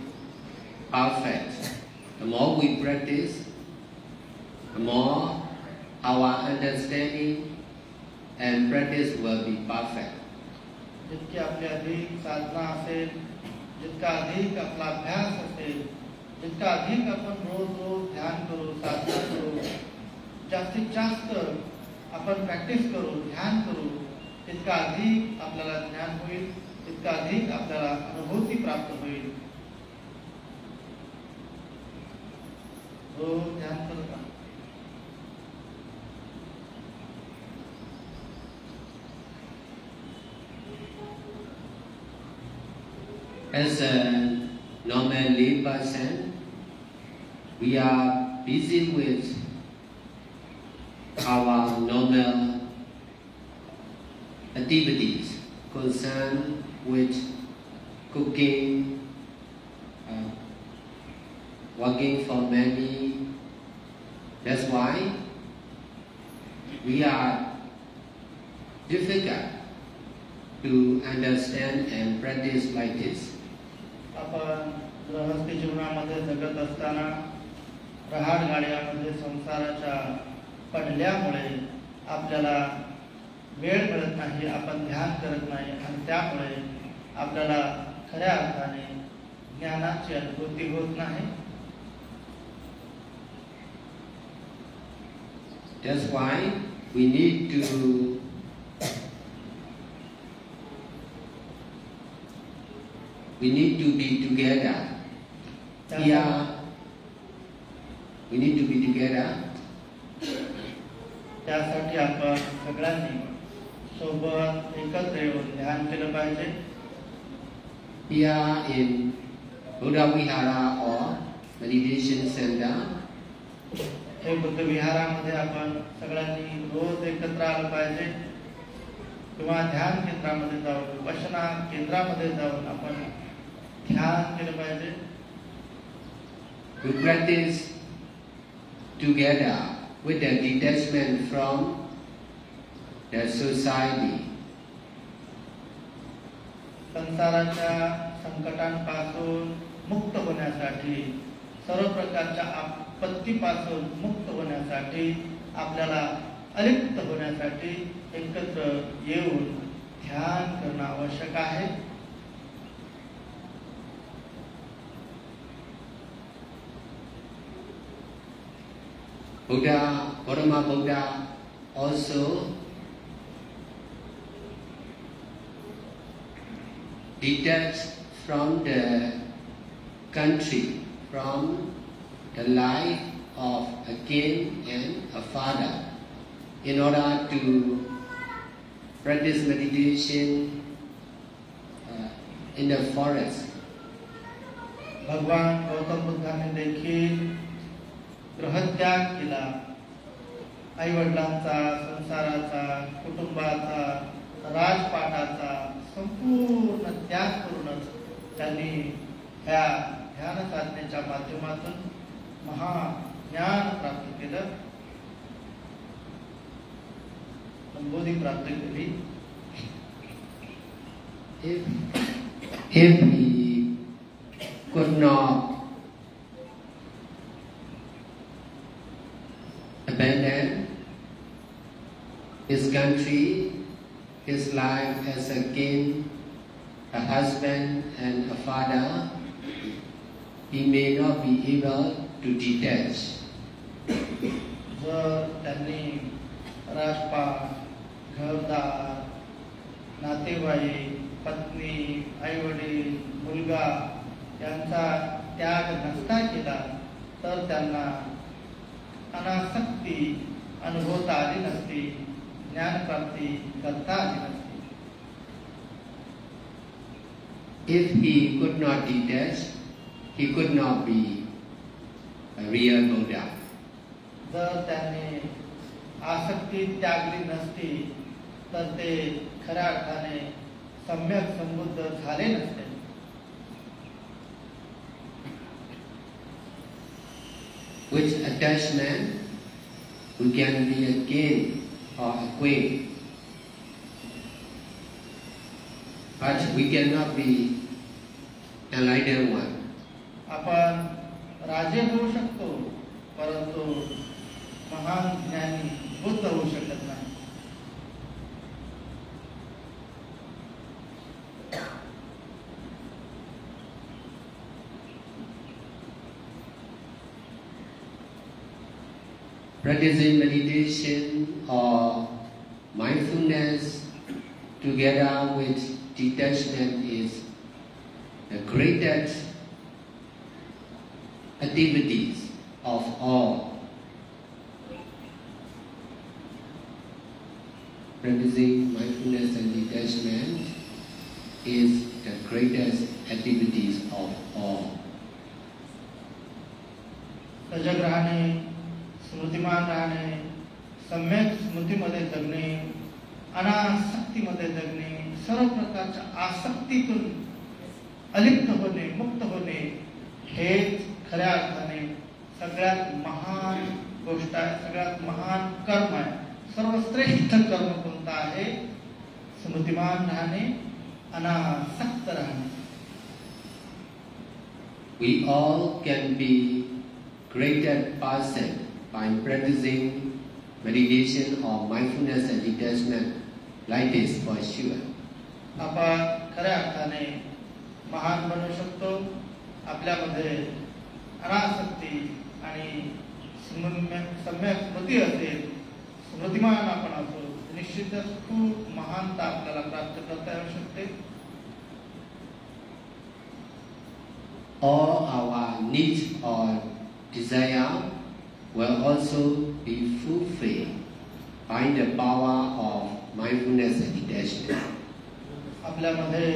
perfect. The more we practice, the more our understanding and practice will be perfect. जितकी आपली अधिक साधना असेल, जितका अधिक आपला अभ्यास असेल, जितका अधिक आपण रोज ध्यान करू, साधना करू, जास्तीत जास्त आपण प्रॅक्टिस करू, ध्यान करू, तितका अधिक आपल्याला ज्ञान होईल, तितका अधिक आपल्याला अनुभूती प्राप्त होईल. रोज ध्यान करत राहा. As a normal lay person, we are busy with our normal activities concerned with cooking, working for money. That's why we are difficult to understand and practice like this. आपण गृहस्थी जीवनामध्ये जगत असताना रहाड गाड्यामध्ये संसाराच्या पडल्यामुळे आपल्याला वेळ मिळत नाही, आपण ध्यान करत नाही आणि त्यामुळे आपल्याला खऱ्या अर्थाने ज्ञानाची अनुभूती होत नाही. That's why we need to be together. Yeah, we need to be together. त्यासाठी आपण सगळ्यांनी सोबत एकत्र येऊन ध्यान केलं पाहिजे. Here in Buddha Vihara or meditation center, हे बुद्ध विहारामध्ये आपण सगळ्यांनी रोज एकत्र आलं पाहिजे किंवा ध्यान केंद्रामध्ये जाऊन, विपश्यना केंद्रामध्ये जाऊन आपण ध्यान केलं पाहिजे. we practice together with the detachment from the society. संसाराच्या संकटांपासून मुक्त होण्यासाठी, सर्व प्रकारच्या आपत्तीपासून मुक्त होण्यासाठी, आपल्याला अलिप्त होण्यासाठी एकत्र येऊन ध्यान करणं आवश्यक आहे. Gautama Buddha also detached from the country, from the life of a king and a father, in order to practice meditation in the forest. भगवान गौतम बुद्धाने देखील गृहत्याग केला. आई वडिलांचा, संसाराचा, कुटुंबाचा, राजपाटाचा संपूर्ण त्याग करूनच त्यांनी ह्या ध्यान साधनेच्या माध्यमातून महाज्ञान प्राप्त केलं, संबोधी प्राप्त केली. If he could not abandon his country, his life as a king, a husband and a father, he may not be able to detach. जर त्यांनी राजपाट, घरदार, नातेवाईक, पत्नी, आई वडील, मुलगा यांचा त्याग नसता केला तर त्यांना अनासक्ती अनुभवता आली नसती, ज्ञानप्राप्ती करता आली नसती. if he could not detach, he could not be a real Buddha. जर त्याने आसक्ती त्यागली नसती तर ते खऱ्या अर्थाने सम्यक संबुद्ध झाले नसते. Which attachment we can be again or acquaint, but we cannot be enlightened one. आपण राजे होऊ शकतो परंतु महान ज्ञानी बुद्ध होऊ शकत नाही. Practicing meditation or mindfulness together with detachment is the greatest activities of all. Practicing mindfulness and detachment is the greatest activities of all. सजग राहणे, स्मृतिमान राहणे, सम्यक स्मृतीमध्ये जगणे, अनासक्तीमध्ये जगणे, सर्व प्रकारच्या आसक्तीतून अलिप्त होणे, मुक्त होणे हेच खऱ्या अर्थाने सगळ्यात महान गोष्ट आहे, सगळ्यात महान कर्म आहे. सर्वश्रेष्ठ कर्म कोणता आहे? स्मृतिमान राहणे, अनासक्त राहणे. We all can be greater person by practicing meditation or mindfulness and detachment like this for sure. आपण खऱ्या अर्थाने महान बनू शकतो. आपल्यामध्ये अनासक्ती आणि सम्यक स्मृती असेल, स्मृतिमान आपण असो, निश्चितच खूप महानता आपल्याला प्राप्त करता येऊ शकते. All our needs or desire will also be fulfilled by the power of mindfulness and detachment. आपल्यामध्ये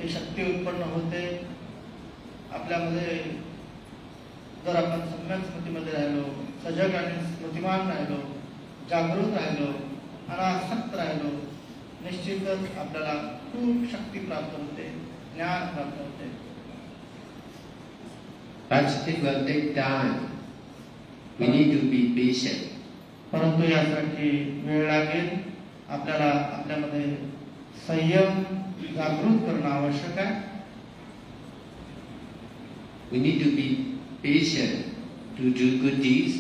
ही शक्ती उत्पन्न होते. आपल्यामध्ये जर आपण सम्यक स्मृतीमध्ये राहिलो, सजग आणि स्मृतिमान राहिलो, जागृत राहिलो, अनासक्त राहिलो, निश्चितच आपल्याला खूप शक्ती प्राप्त होते, ज्ञान प्राप्त होते. But it will take time. We need to be patient. परंतु यासाठी वेळ लागेल. आपल्याला आपल्यामध्ये संयम जागृत करणं आवश्यक आहे. We need to be patient to do good deeds,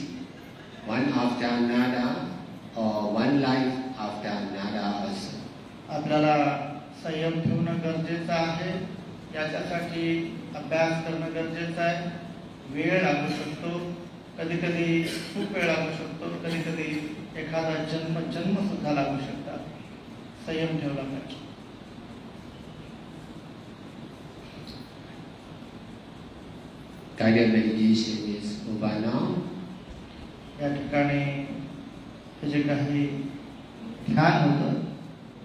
one after another, or one life after another also. आपल्याला संयम ठेवणं गरजेचं आहे. याच्यासाठी अभ्यास करणं गरजेचं आहे. वेळ लागू शकतो, कधी कधी खूप वेळ लागू शकतो, कधी कधी एखादा जन्म सुद्धा लागू शकतात. संयम ठेवला पाहिजे. Guided meditation is over now. या ठिकाणी हे जे काही ध्यान होतं,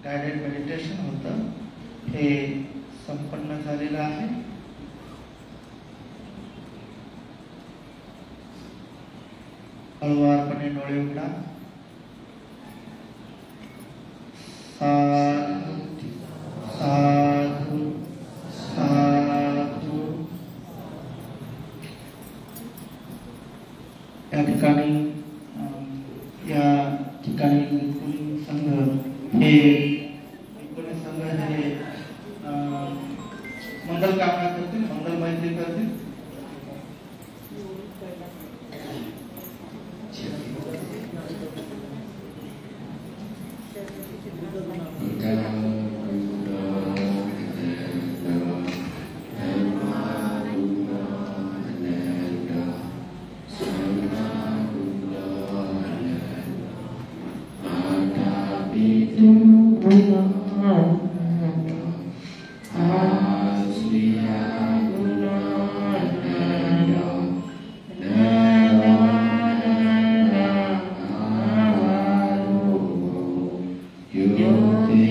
गायडेड मेडिटेशन होतं, हे संपन्न झालेलं आहे. हळुवारपणे डोळे उघडा. साधु साधु साधु. या ठिकाणी संघ हे संघ हे मंगल कामना करतील, मंगल मैत्री करतील. Yo te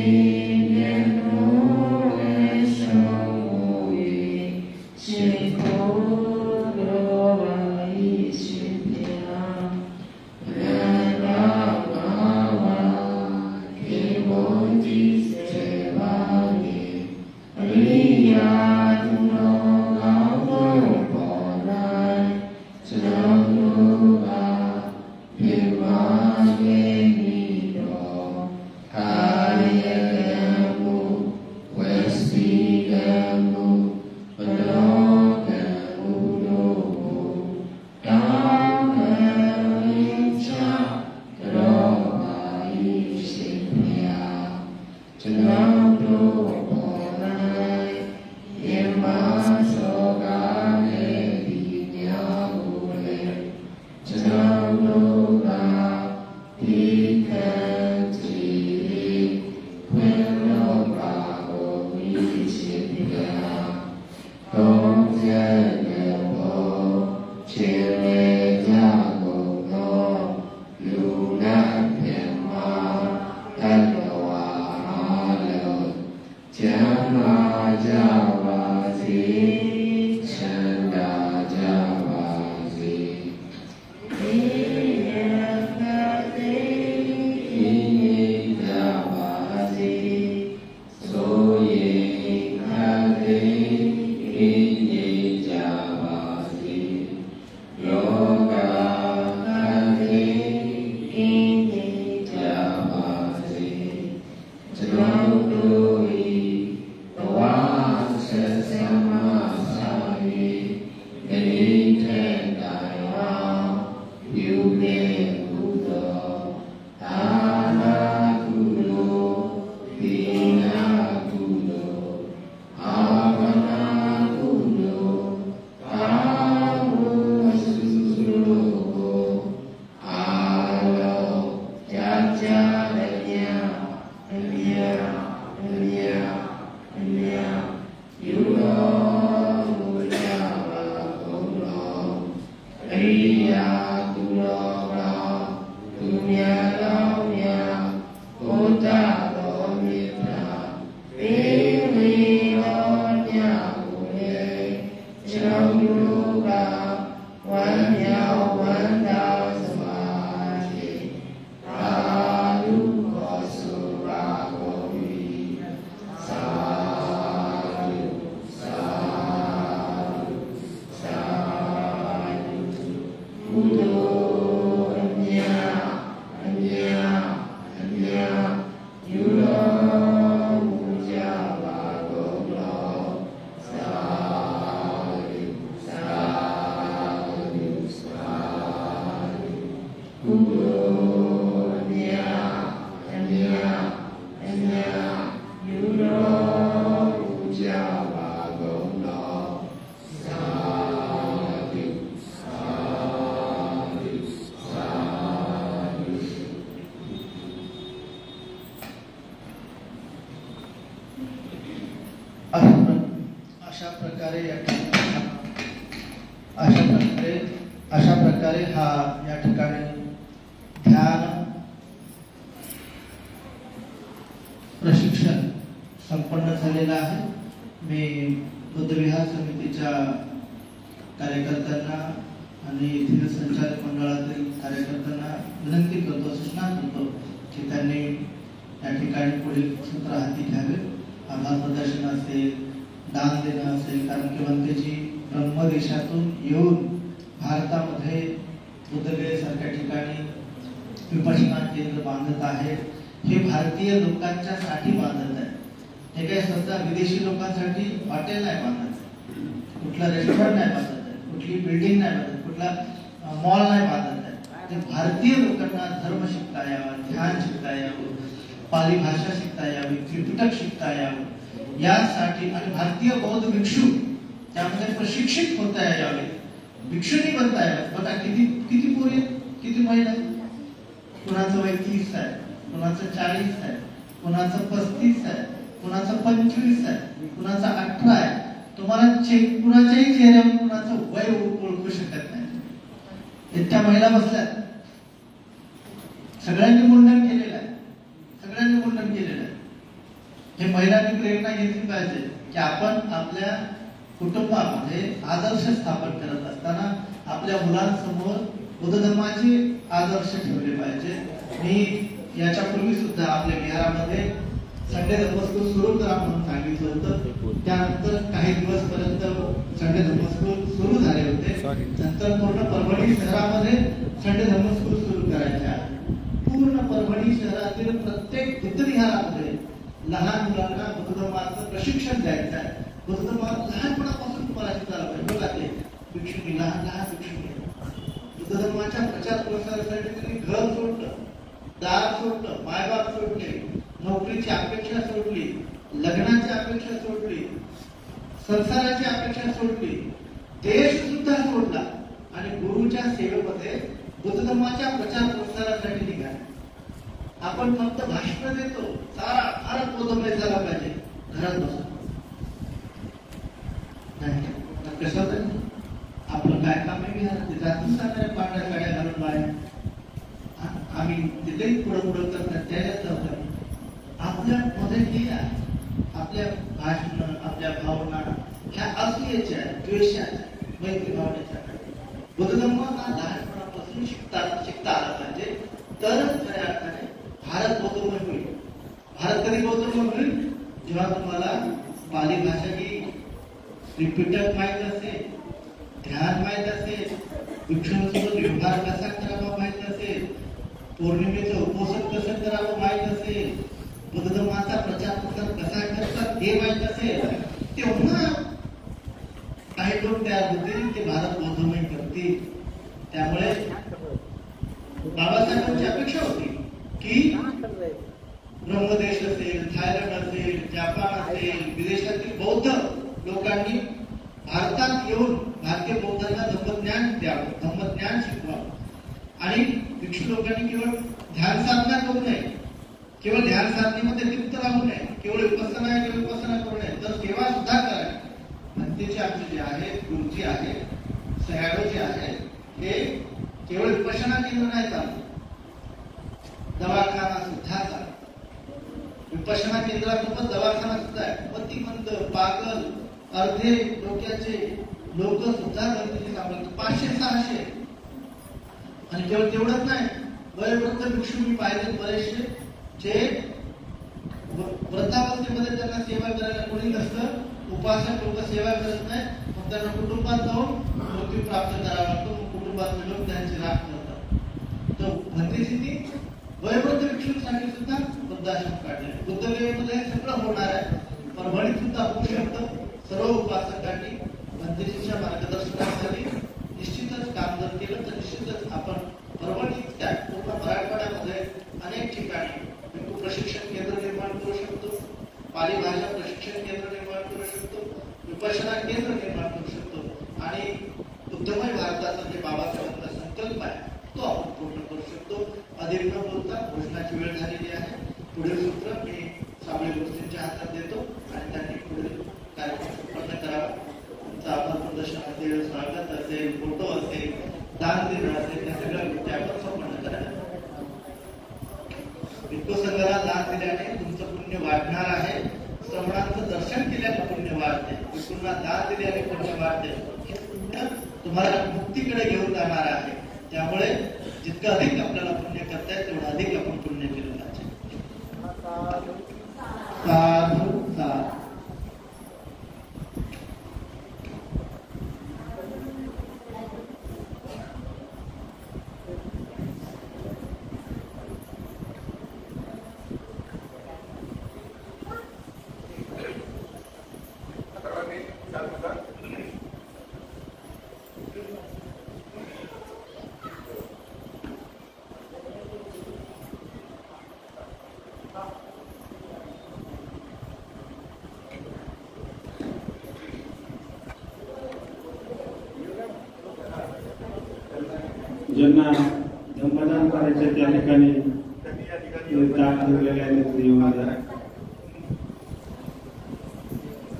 अशा प्रकारे हा या ठिकाणी ध्यान प्रशिक्षण संपन्न झालेलं आहे. मी बुद्धविहार समितीच्या कार्यकर्त्यांना आणि येथील संचालक मंडळातील कार्यकर्त्यांना विनंती करतो, सूचना करतो की त्यांनी या ठिकाणी पुढील सत्र हाती घ्यावे. आभार प्रदर्शन असेल, दान देणं असेल, कारण की वंतेजी ब्रह्मदेशातून येऊन भारतामध्ये बुद्धगया सारख्या ठिकाणी विपश्यना केंद्र बांधत आहेत. हे भारतीय लोकांच्या साठी बांधत आहे. हे काही सध्या विदेशी लोकांसाठी हॉटेल नाही बांधत, कुठला रेस्टॉरंट नाही बांधत आहे, कुठली बिल्डिंग नाही बांधत, कुठला मॉल नाही बांधत आहे. ते भारतीय लोकांना धर्म शिकता यावं, ध्यान शिकता यावं, पाली भाषा शिकता यावी, त्रिपिटक शिकता यावं यासाठी आणि भारतीय बौद्ध भिक्षू त्यामध्ये प्रशिक्षित होता यावे, भिक्षुणी बनता यावे. बघा किती पोरी, किती महिला, कुणाचं वय 30 आहे, कुणाचं 40 आहे, कुणाचं 35 आहे, कुणाचं 25 आहे, कुणाचं 18 आहे. तुम्हाला कुणाच्याही चेहऱ्यावर कुणाचं वय ओळखू शकत नाही. इतक्या महिला बसल्यात, सगळ्यांनी मुंडन केलेलं आहे, सगळ्यांनी मुंडन केलेलं आहे. हे महिलांनी प्रेरणा घेतली पाहिजे की आपण आपल्या कुटुंबामध्ये आदर्श स्थापन करत असताना आपल्या मुलांसमोर बुद्ध धर्माचे आदर्श ठेवले पाहिजे. मी याच्यापूर्वी सुद्धा आपल्या विहारामध्ये संडे धर्मस्कूल सुरू करा म्हणून सांगितलं होतं. त्यानंतर काही दिवस पर्यंत संडे धर्मस्कूल सुरू झाले होते. नंतर पूर्ण परभणी शहरामध्ये संडे धर्मस्कूल सुरू करायचे आहे. पूर्ण परभणी शहरातील प्रत्येक बुद्ध विहारामध्ये लहान मुलांना बुद्ध धर्माचं प्रशिक्षण द्यायचं आहे. बुद्ध धर्मात लहानपणापासून तुम्हाला शिकायला पाहिजे. बघा ते भिक्षुणी, लहान लहान भिक्षुणी बुद्ध धर्माच्या प्रचार प्रसारासाठी त्यांनी घर सोडलं, दार सोडलं, मायबाप सोडले, नोकरीची अपेक्षा सोडली, लग्नाची अपेक्षा सोडली, संसाराची अपेक्षा सोडली, देश सुद्धा सोडला आणि गुरुच्या सेवेमध्ये बुद्ध धर्माच्या प्रचार प्रसारासाठी निघाले. आपण फक्त भाषण देतो, सारा भारत बौद्धमय झाला पाहिजे, घरात बसून नाही. कसं आपलं काय काम आहे? जातीच सांगणाऱ्या पांढऱ्या गाड्या घालून बाहेर आम्ही तिथेही पुढं करतात. त्याच्यात आपल्या मध्ये हे आहे, आपल्या भाषण, आपल्या भावना ह्या असूयेच्या आहेत, द्वेषाच्या, मैत्री भावनेच्या. बुद्ध धर्माला लहानपणापासून शिकता आलं पाहिजे, तरच खऱ्या अर्थाने भारत बौद्धमय होईल. भारत कधी बौद्धमय होईल? जेव्हा तुम्हाला पाली भाषा ही त्रिपिटक माहित असेल, ध्यान माहित असेल, भिक्षूंसोबत व्यवहार कसा करावा माहित असेल, पौर्णिमेचं उपोषण कसं करावं माहित असेल, बुद्ध धर्माचा प्रचार प्रसार कसा करतात हे माहित असेल, तेव्हा काही लोक तयार होतील, ते भारत बौद्धमय करतील. त्यामुळे बाबासाहेबांची अपेक्षा होती की ब्रह्मदेश असेल, थायलंड असेल, जपान असेल, विदेशातील बौद्ध लोकांनी भारतात येऊन भारतीय बौद्धांना धम्मज्ञान द्यावं, धम्मज्ञान शिकवावं. आणि भिक्षू लोकांनी केवळ ध्यान साधना करू नये, केवळ ध्यान साधनेमध्ये लिप्त राहू नये, केवळ विपස්සना आहे केवळ विपස්සना करू नये, तर सेवा सुद्धा करावी. भक्तीचे आमचे जे आहेत गुरुजी आहेत सह्याद्री जे आहेत हे केवळ विपස්සना केंद्र नाही चालतं, दवाखाना सुद्धा चालतो. विपස්සना केंद्रासोबत दवाखाना सुद्धा आहे. मतिमंद पागल अर्धे डोक्याचे लोक सुद्धा गणपती सांभाळतात 500-600. आणि केवळ तेवढंच नाही, वयोवृद्ध भिक्षू मी पाहिले बरेचसे जे वृद्धावस्थेमध्ये त्यांना सेवा करायला कोणी नसतं, उपासक लोक सेवा करत नाही, मग त्यांना कुटुंबात जाऊन मृत्यू प्राप्त करावा लागतो. कुटुंबात मिळून त्यांची राख करतात. तर भक्तीसिद्धी वयोवृद्ध भिक्षूंसाठी सुद्धा वृद्धाश्रम काढले. बुद्धगयेमध्ये सगळं होणार आहे, परभणीत सुद्धा होऊ शकतं. सर्व उपासकांनी भक्तीच्या मार्गदर्शनासाठी निश्चितच काम जर केलं तर निश्चितच आपण परभणीत त्या पूर्ण मराठवाड्यामध्ये अनेक ठिकाणी भिक्खू प्रशिक्षण केंद्र निर्माण करू शकतो, पाली भाषा प्रशिक्षण केंद्र निर्माण करू शकतो, विपश्यना केंद्र निर्माण करू शकतो आणि उद्यमय भारताचा जे बाबासाहेबांचा संकल्प आहे तो आपण पूर्ण करू शकतो. अधिक न बोलता घोषणाची वेळ झालेली आहे. पुढील सूत्र मी साबळे गोष्टींच्या हातात देतो आणि त्यांनी पुढील कार्यक्रम संपन्न करावा. तुमचं आभार प्रदर्शन असेल, स्वागत असेल, फोटो असेल, दान देणं असेल, या सगळ्या गोष्टी आपण संपन्न कराव्या. भिक्खू संघाला दान दिल्याने तुमचं पुण्य वाढणार आहे. श्रवणांचं दर्शन केल्याने पुण्य वाढते, भिक्खूंना दान दिल्याने पुण्य वाढते. हे पुण्य तुम्हाला मुक्तीकडे घेऊन जाणार आहे. त्यामुळे जितकं अधिक आपल्याला पुण्य करता येईल तेवढं अधिक आपण पुण्य केलं पाहिजे. साधू साधू. ज्यांना धम्मदान करायचे त्या ठिकाणी दान ठेवलेले आहे.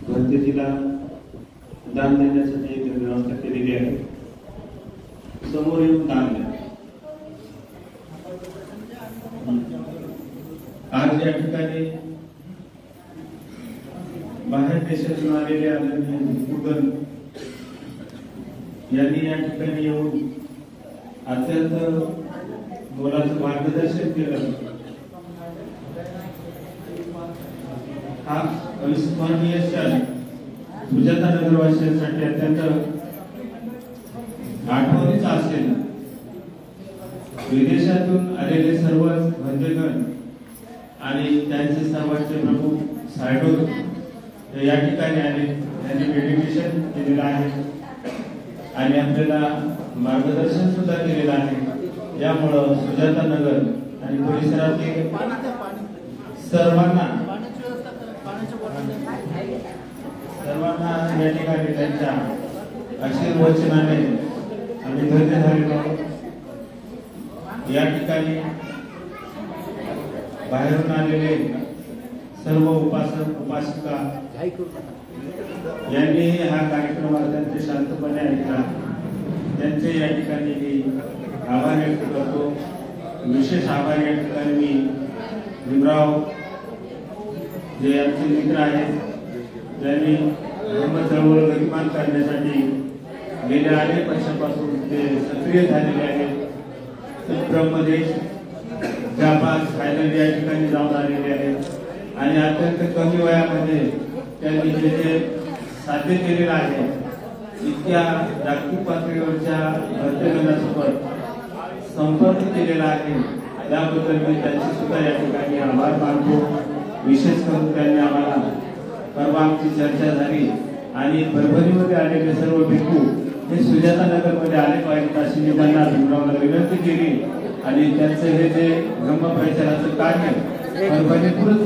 भक्तीला दान देण्यासाठी एक व्यवस्था केलेली आहे. समोर येऊन दान द्या. आज या ठिकाणी बाहेर देशातून आलेले आदरणीय भिक्खूगण यांनी या ठिकाणी येऊन अत्यंत मोलाचं मार्गदर्शन केलं. हा अविस्मरणीय क्षण सुजाता नगरवासियांसाठी अत्यंत आठवणीचा असेल. विदेशातून आलेले सर्व बंधुगण आणि त्यांचे सर्वांचे प्रमुख साहेब या ठिकाणी आले. त्यांनी मेडिटेशन केलेलं आहे आणि आपल्याला मार्गदर्शन सुद्धा केलेलं आहे. यामुळं सुजाता नगर आणि परिसरातील सर्वांना या ठिकाणी त्यांच्या आशीर्वचनाने आम्ही धन्य झालेलो. या ठिकाणी बाहेरून आलेले सर्व उपासक उपासिका यांनी हा कार्यक्रम अत्यंत शांतपणे ऐकला. त्यांचे या ठिकाणी मी आभार व्यक्त करतो. विशेष आभार या ठिकाणी मी भीमराव जे आमचे मित्र आहेत, त्यांनी धर्म चळवळ गतिमान करण्यासाठी गेल्या अनेक वर्षांपासून ते सक्रिय झालेले आहेत. ब्रह्मदेश, जापान, थायलंड या ठिकाणी जाऊन आलेले आहेत आणि अत्यंत कमी वयामध्ये त्यांनी जे साध्य केलेलं आहे, इतक्या जागतिक पातळीवरच्या भक्तगणासोबत संपर्क केलेला आहे, त्याबद्दल मी त्यांची सुद्धा या ठिकाणी आभार मानतो. विशेष करून त्यांनी आम्हाला परवा आमची चर्चा झाली आणि परभणीमध्ये आलेले सर्व भिक्खू हे सुजाता नगरमध्ये आले पाहिजेत अशी मी त्यांना भीमरावला विनंती केली आणि त्यांचं हे जे ब्रह्मप्रचाराचं कार्य परभणीतून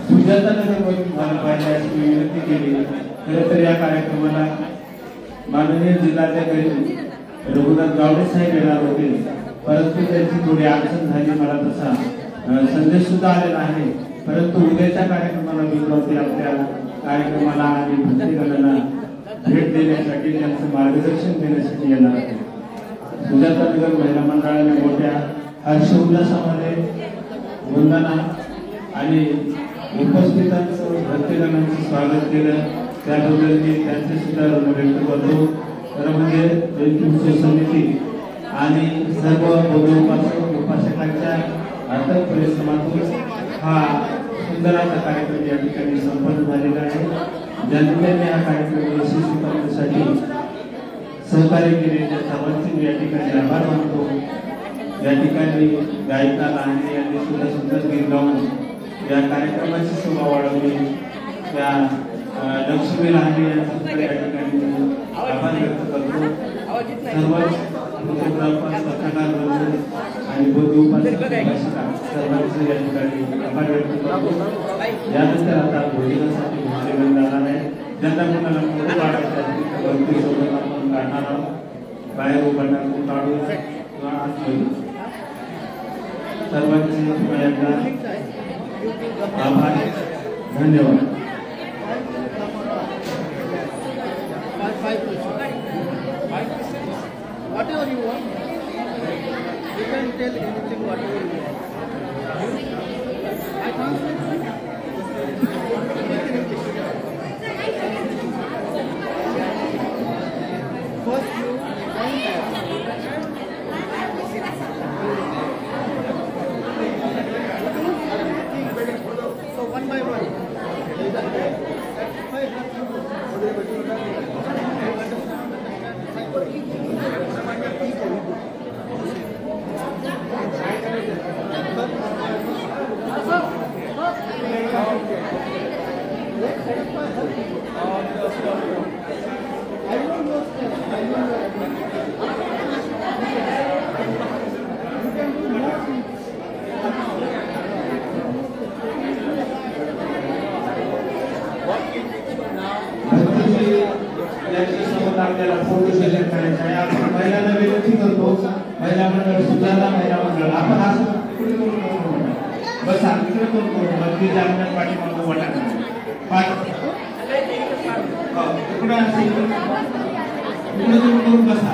सुजाता नगरमधून झालं पाहिजे अशी मी विनंती केली. खरं तर या कार्यक्रमाला माननीय जिल्हाधिकारी रघुनाथ गावडे साहेब येणार होते, परंतु त्यांची थोडी अडचण झाली मला तसा, संदेश सुद्धा आलेला आहे. परंतु उद्याच्या कार्यक्रमाला विद्यार्थी आपल्या कार्यक्रमाला आणि भक्तीगणांना भेट देण्यासाठी त्यांचं मार्गदर्शन देण्यासाठी येणार आहे. सुजातानगर महिला मंडळाने मोठ्या हर्षोल्लासामध्ये वंदना आणि उपस्थितांचं भक्तीगणांचं स्वागत केलं. त्याबद्दल मी त्यांचे सुद्धा व्यक्त करतो. तर म्हणजे त्यांची समिती आणि सर्व उपासकांच्या अथक परिश्रमातून हा सुंदर असा कार्यक्रम या ठिकाणी संपन्न झालेला आहे. ज्यांनी हा कार्यक्रम यशस्वी करण्यासाठी सहकार्य केले त्या सर्वांचे मी या ठिकाणी आभार मानतो. या ठिकाणी गायिका लहाने यांनी सुद्धा सुंदर गीत गाऊन या कार्यक्रमाची शोभा वाढवली. त्या लक्ष्मी लहाने यांचा या ठिकाणी आभार व्यक्त करतो. सर्वच फोटोग्राफर पत्रकार आणि सर्वांचे या ठिकाणी आभार व्यक्त करतो. यानंतर आता भोजनासाठी भोजन जाणार आहे. ज्यांना कोणाला फोटो काढायचा आहे सोबत आपण काढणार आहोत. बाहेर उभारणार काढू किंवा आत सर्वांचे एकदा आभार. धन्यवाद. Whatever you want, you can tell anything whatever you want. I translate. First you so one by one. आपल्याला फोटो सेशन करायचा आहे. आपण महिलांना विनंती करतो, महिला मंडळ सुद्धा महिला मंडळ आपण असं बस तिकडे करतो. मग जामण्यात पाठीमागं वाटत इकडे असं इकडे तुम्ही करून बसा.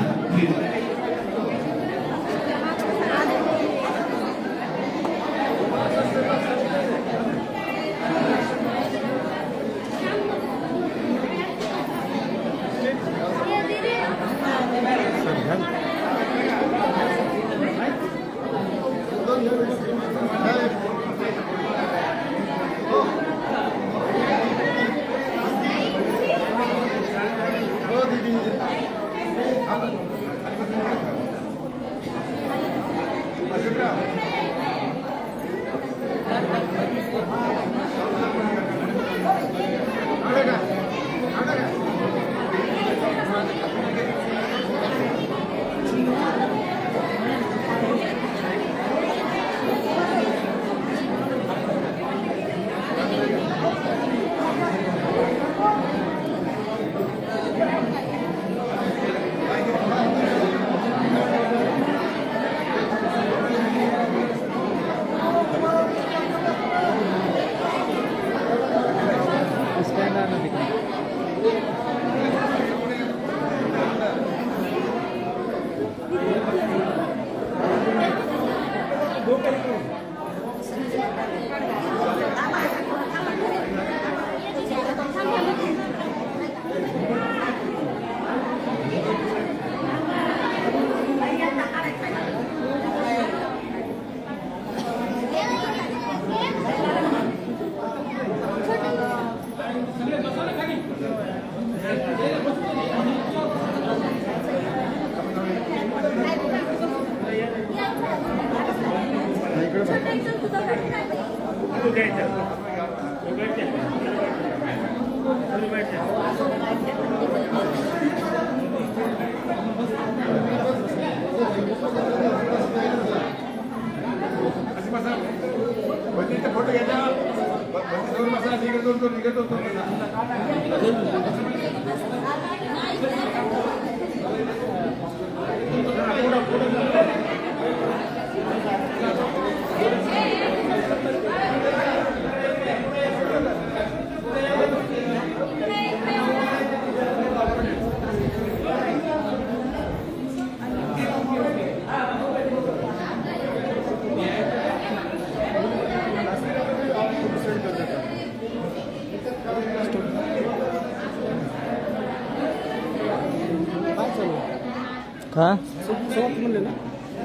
का सोबत म्हणले ना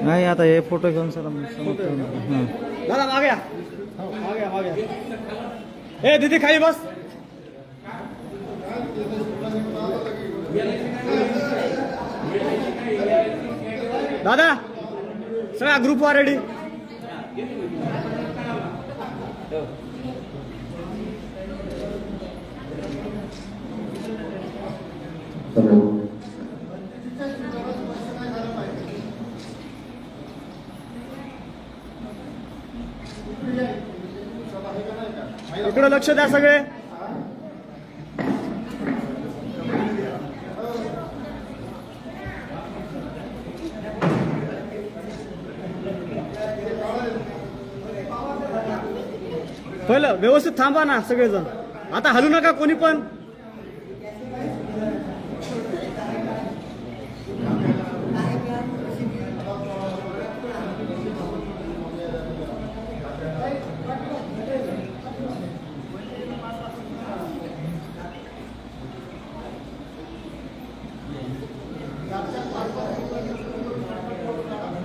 नाही आता हे फोटो घेऊन सर दादा मागे या. मागे ए दीदी खाली बस. दादा सगळा ग्रुप वर रेडी. इकडे लक्ष द्या सगळे. पहिलं व्यवस्थित थांबा ना सगळेजण. आता हलू नका कोणी पण.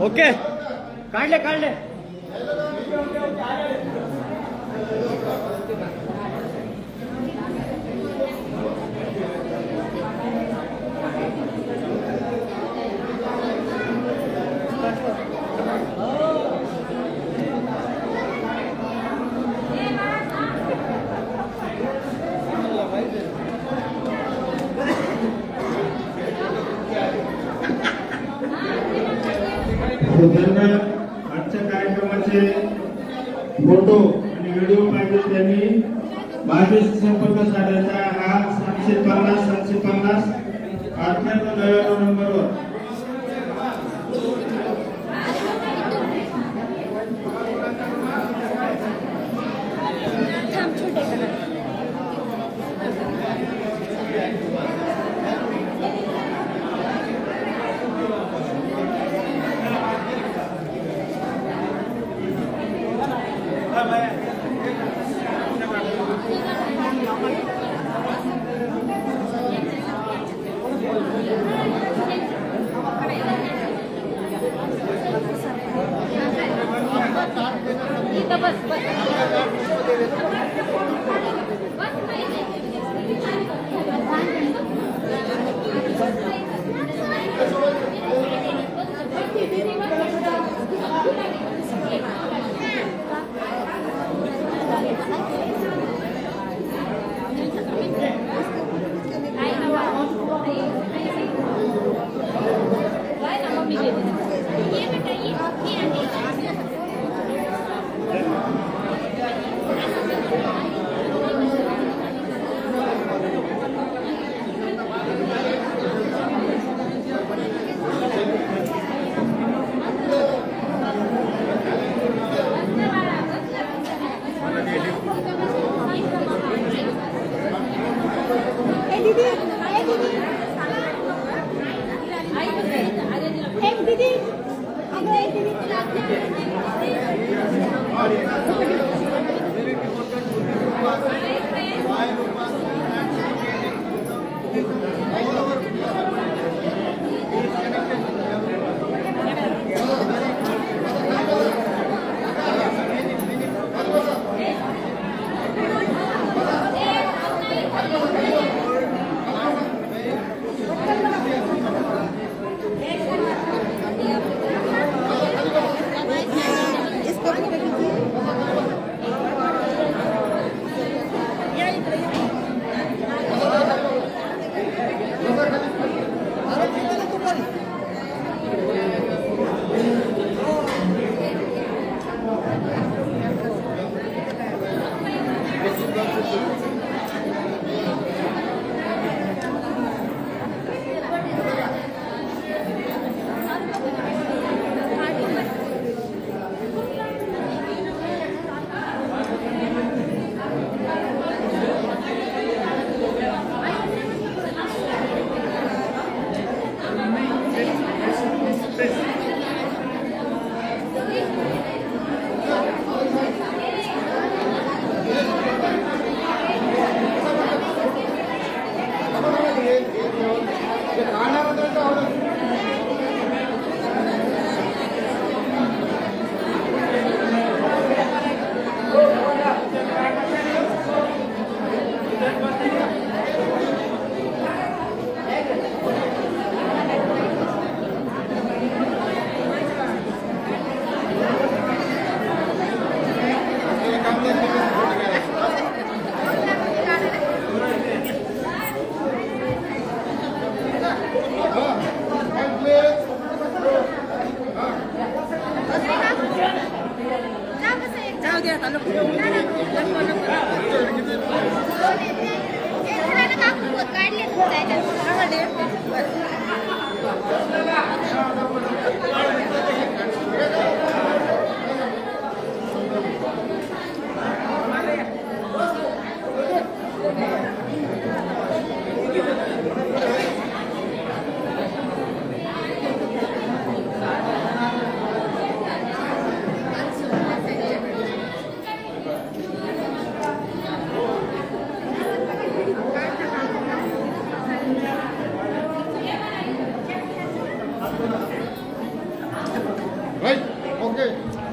ओके काढले. ज्यांना आजच्या कार्यक्रमाचे फोटो आणि व्हिडिओ पाहिजे त्यांनी माझ्याशी संपर्क साधायचा. हा 750 98 नंबरवर.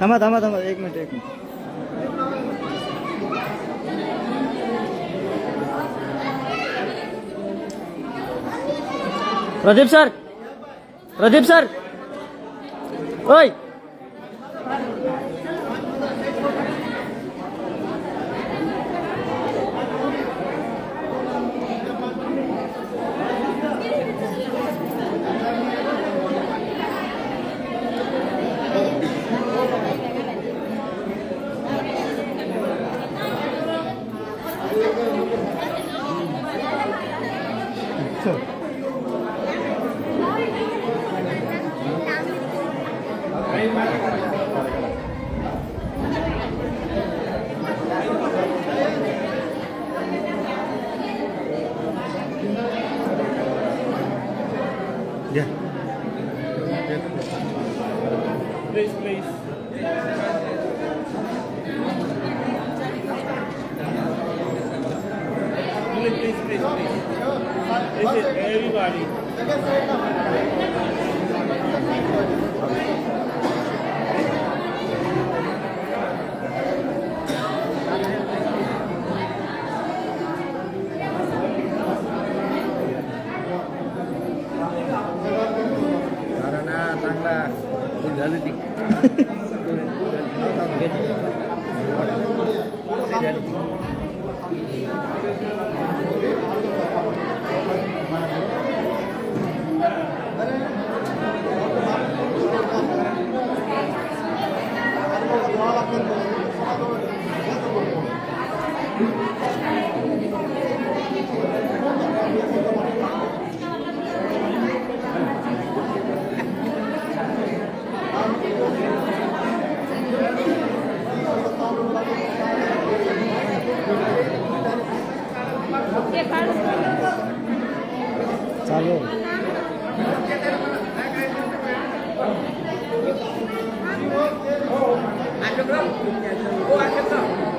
थांबा थांबा थांबा एक मिनिट प्रदीप सर ओय Please. Please. Everybody. Ada berapa? Oh, ada berapa?